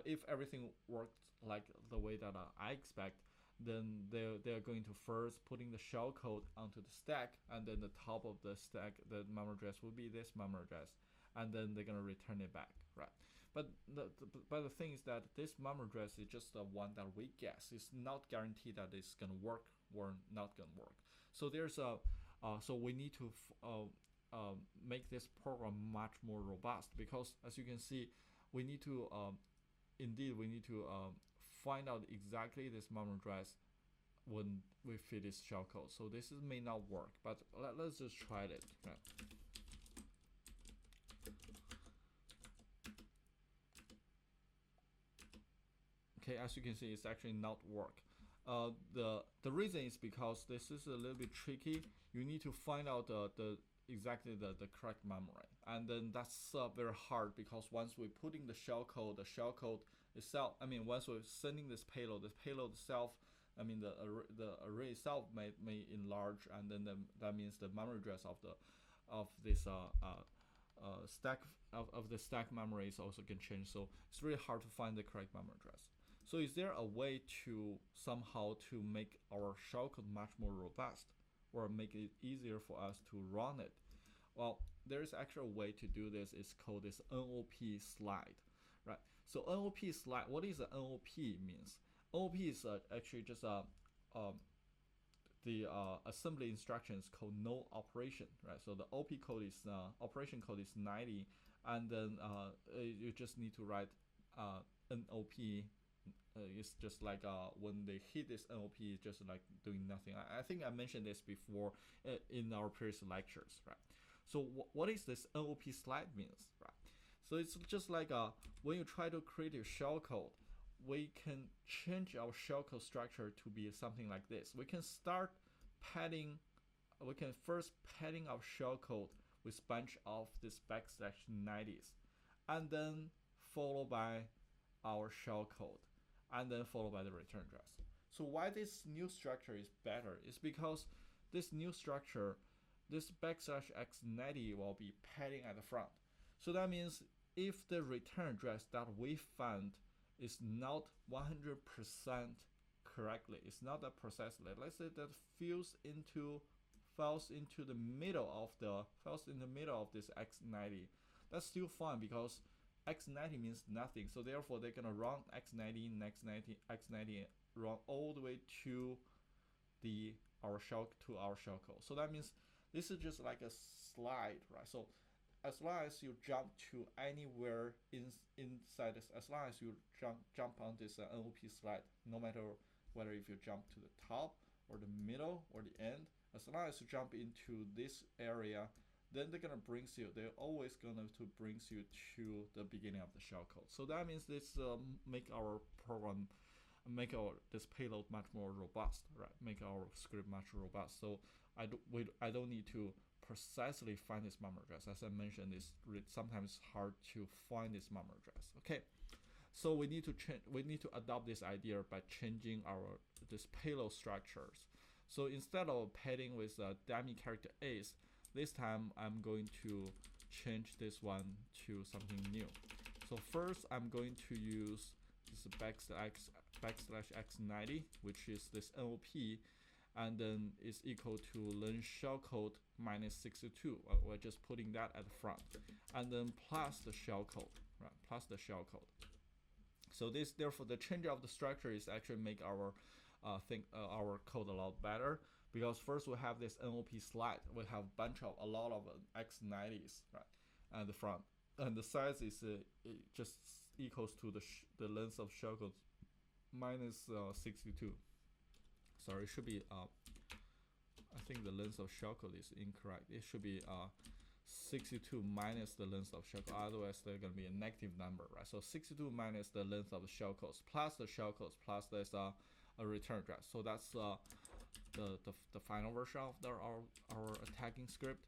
if everything worked like the way that I expect, then they're going to first putting the shellcode onto the stack, and then the top of the stack, the memory address will be this memory address, and then they're gonna return it back, right? But the thing is that this memory address is just the one that we guess. It's not guaranteed that it's gonna work or not gonna work. So there's so we need to make this program much more robust, because as you can see, we need to find out exactly this memory address when we feed this shellcode. So this may not work, but let's just try it, right? Okay, as you can see, it's actually not work. The reason is because this is a little bit tricky. You need to find out exactly the correct memory, and then that's very hard, because once we put in the shellcode itself, I mean, once we're sending this payload itself, I mean, the array itself may enlarge, and then that means the memory address of this stack of the stack memories also can change. So it's really hard to find the correct memory address. So is there a way to somehow to make our shellcode much more robust, or make it easier for us to run it? Well, there's actually a way to do this. It's called this NOP slide, right? So NOP slide, what is the NOP means? NOP is actually just the assembly instructions called no operation, right? So the OP code is operation code is 90, and then you just need to write NOP. It's just like when they hit this NOP, it's just like doing nothing. I think I mentioned this before in our previous lectures, right? So what is this NOP slide means, right? So it's just like when you try to create your shellcode, we can change our shellcode structure to be something like this. We can start padding we can first padding our shellcode with bunch of this \90s, and then followed by our shellcode, and then followed by the return address. So why this new structure is better is because this new structure, this \x90 will be padding at the front. So that means if the return address that we found is not 100% correctly, it's not that precisely. Let's say that falls into the middle of this x90. That's still fine because x90 means nothing. So therefore, they're gonna run x90, x90 run all the way to our shellcode. So that means this is just like a slide, right? So as long as you jump to anywhere inside this, as long as you jump on this NOP slide, no matter whether if you jump to the top or the middle or the end, as long as you jump into this area, then they're always gonna to brings you to the beginning of the shellcode. So that means this make our program, this payload much more robust, right? Make our script much robust. So I don't need to precisely find this memory address. As I mentioned, it's sometimes hard to find this memory address. Okay, so we need to adopt this idea by changing this payload structures. So instead of padding with dummy character A's, this time I'm going to change this one to something new. So first I'm going to use this \x90, which is this NOP, and then is equal to len shellcode minus 62. We're just putting that at the front, and then plus the shellcode, right? Plus the shellcode. So therefore the change of the structure is actually make our code a lot better, because first we have this NOP slide. We have a lot of x90s, right, at the front, and the size is just equals to the length of shellcode minus 62. Sorry, it should be I think the length of shellcode is incorrect. It should be 62 minus the length of shellcode. Otherwise, there's gonna be a negative number, right? So 62 minus the length of the shellcodes plus the shellcodes plus there's a return address. So that's the final version of our attacking script.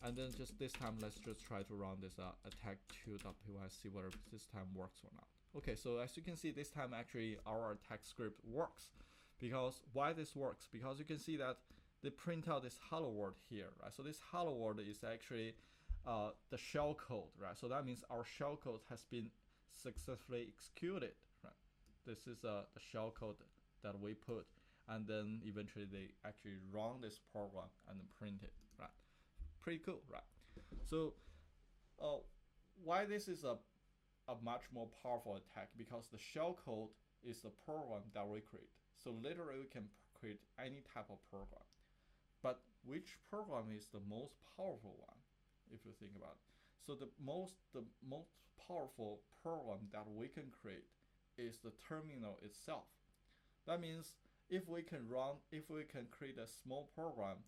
And then just this time, let's just try to run this attack2.py, see whether this time works or not. Okay, so as you can see, this time actually our attack script works. Because why this works? Because you can see that they print out this hello world here, right? So this hello world is actually the shellcode, right? So that means our shellcode has been successfully executed, right? This is the shellcode that we put, and then eventually they actually run this program and print it, right? Pretty cool, right? So why this is a much more powerful attack? Because the shellcode is the program that we create. So literally we can create any type of program. But which program is the most powerful one, if you think about it? So the most powerful program that we can create is the terminal itself. That means if we can create a small program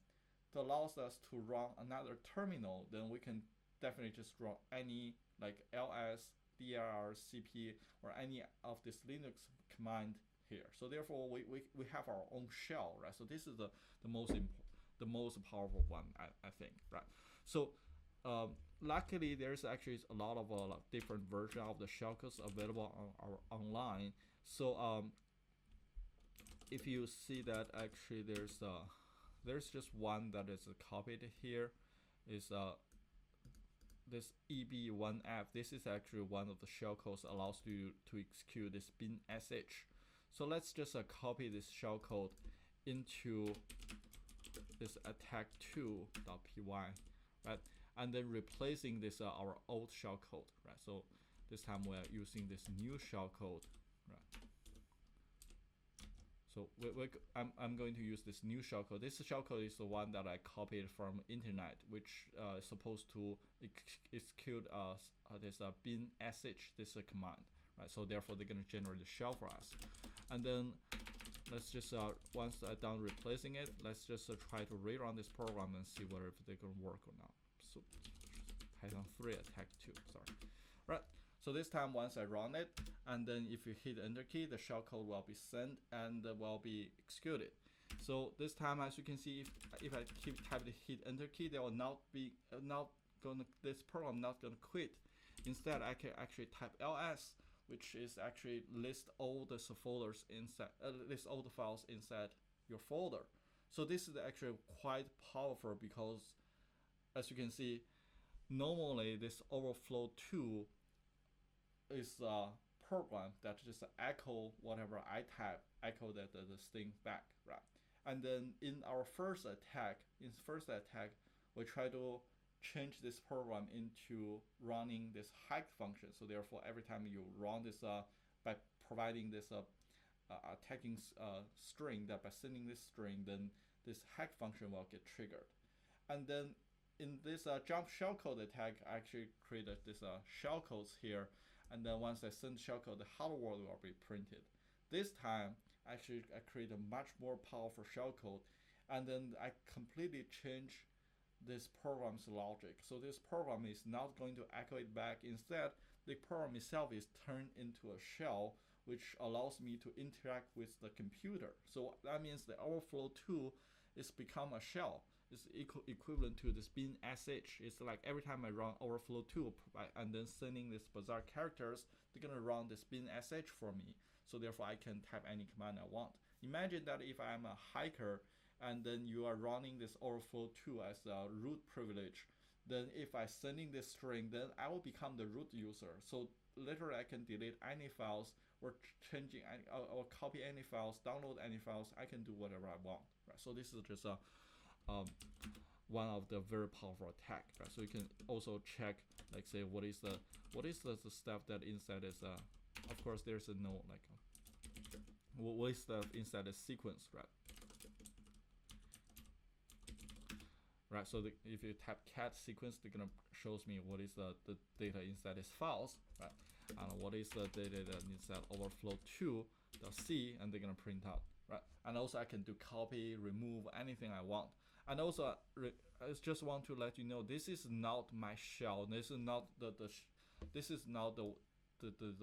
that allows us to run another terminal, then we can definitely just run any like ls, dir, cp, or any of this Linux command here. So therefore we have our own shell, right? So this is the most powerful one, I think, right? So luckily there's actually a lot of different versions of the shellcodes available online. So if you see that actually there's just one that is copied here, is this EB1F. This is actually one of the shellcodes allows you to execute this bin sh. So let's just copy this shellcode into this attack2.py, right? And then replacing this our old shellcode, right? So this time we're using this new shellcode, right? So I'm going to use this new shellcode. This shellcode is the one that I copied from internet, which is supposed to execute this bin sh, this command, right? So therefore they're going to generate the shell for us. And then let's just once I'm done replacing it, let's just try to rerun this program and see whether they're going to work or not. So Python 3 attack2, sorry, right? So this time once I run it, and then if you hit enter key, the shellcode will be sent and will be executed. So this time, as you can see, if I keep typing the hit enter key, they will not be not gonna this program not gonna quit. Instead, I can actually type ls, which is actually list all the folders inside, list all the files inside your folder. So this is actually quite powerful because, as you can see, normally this overflow tool is a program that just echo whatever I type, echo the string back, right? And then in our first attack, we try to change this program into running this hike function. So therefore, every time you run this by providing this attacking string, that by sending this string, then this hack function will get triggered. And then in this jump shellcode attack, I actually created this shellcodes here. And then once I send shellcode, the hello world will be printed. This time, actually, I create a much more powerful shellcode, and then I completely change this program's logic. So this program is not going to echo it back. Instead, the program itself is turned into a shell, which allows me to interact with the computer. So that means the overflow tool is become a shell. It's equivalent to this bin sh. It's like every time I run overflow tool and then sending these bizarre characters, they're gonna run this bin sh for me. So therefore, I can type any command I want. Imagine that if I'm a hiker and then you are running this overflow tool as a root privilege, then if I sending this string, then I will become the root user. So literally, I can delete any files or changing any, or copy any files, download any files. I can do whatever I want. Right? So this is just a one of the very powerful attack. Right? So you can also check, like say, what is the stuff that inside is of course there's a no like what is the inside the sequence, right? Right. So if you type cat sequence, they're gonna shows me what is the data inside these files, right? And what is the data that inside overflow2.c, and they're gonna print out, right? And also I can do copy, remove anything I want. And also, I just want to let you know, this is not my shell. This is not this is not the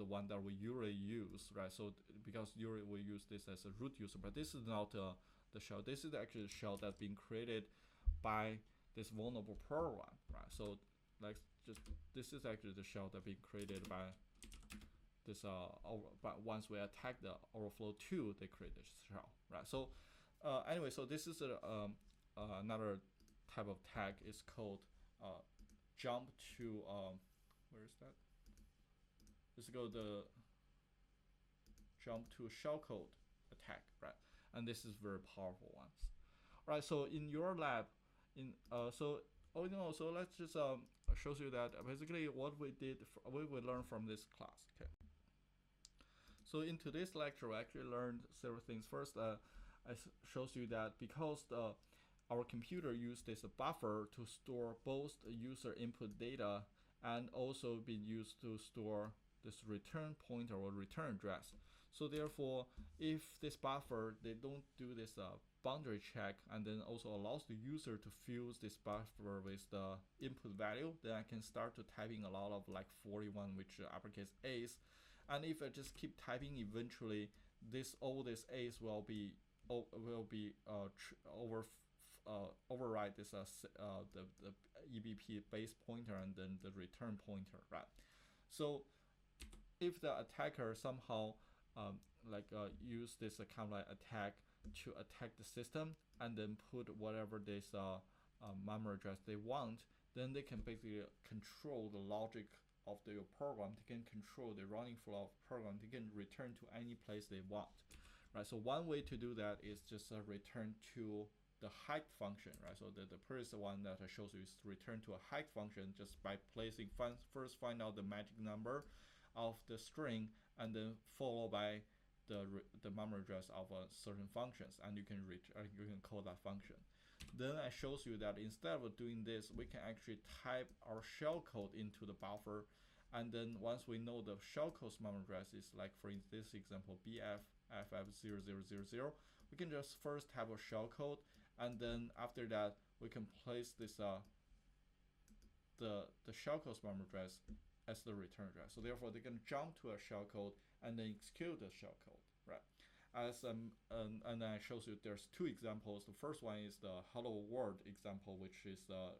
one that we usually use, right? So because usually we use this as a root user, but this is not the shell. This is actually the shell that's been created by this vulnerable program, right? So like just this is actually the shell that being created by this but once we attack the overflow 2, they create this shell, right? So anyway, so this is another type of tag. Is called jump to where is that? Let's go the jump to shellcode attack, right? And this is very powerful ones, right? So in your lab, so let's just shows you that basically what we did, what we learned from this class. Okay. So in today's lecture, we actually learned several things. First, I shows you that because our computer used this buffer to store both the user input data and also being used to store this return pointer or return address. So therefore, if this buffer, they don't do this boundary check and then also allows the user to fuse this buffer with the input value, then I can start to typing a lot of like 41, which uppercase A's. And if I just keep typing, eventually all these A's will be override this the EBP base pointer and then the return pointer, right? So if the attacker somehow use this kind of like attack to attack the system and then put whatever this memory address they want, then they can basically control the logic of your program. They can control the running flow of the program. They can return to any place they want, right? So one way to do that is just return to the hike function, right? So the previous one that I showed you is return to a hike function just by placing first find out the magic number of the string and then followed by the memory address of certain functions, and you can call that function. Then I shows you that instead of doing this, we can actually type our shellcode into the buffer, and then once we know the shellcode's memory address is like, for this example, BFFF0000, we can just first type a shellcode, and then after that we can place this the shellcode's memory address as the return address. So therefore, they can jump to a shellcode and then execute the shellcode, right? and then it shows you there's two examples. The first one is the hello world example, which is the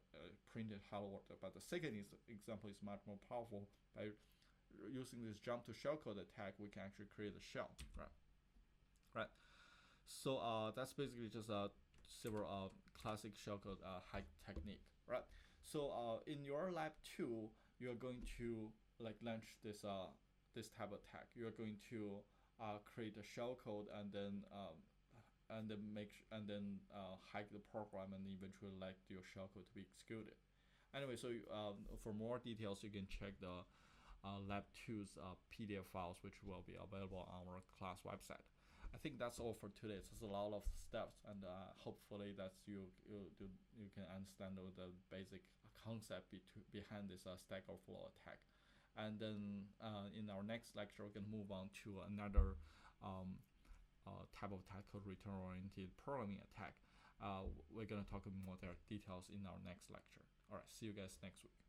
printed hello world. But the second example is much more powerful. By using this jump to shellcode attack, we can actually create a shell, right? Right. So that's basically just a several classic shellcode hack technique, right? So in your lab 2, you are going to like launch this type of attack. You are going to create a shellcode and then hack the program and eventually like your shellcode to be executed. Anyway, so for more details, you can check the lab 2's PDF files, which will be available on our class website. I think that's all for today. It's just a lot of steps, and hopefully that's you can understand the basic concept behind this Stack Overflow attack. And then in our next lecture, we can move on to another type of attack called return-oriented programming attack. We're gonna talk more details in our next lecture. All right, see you guys next week.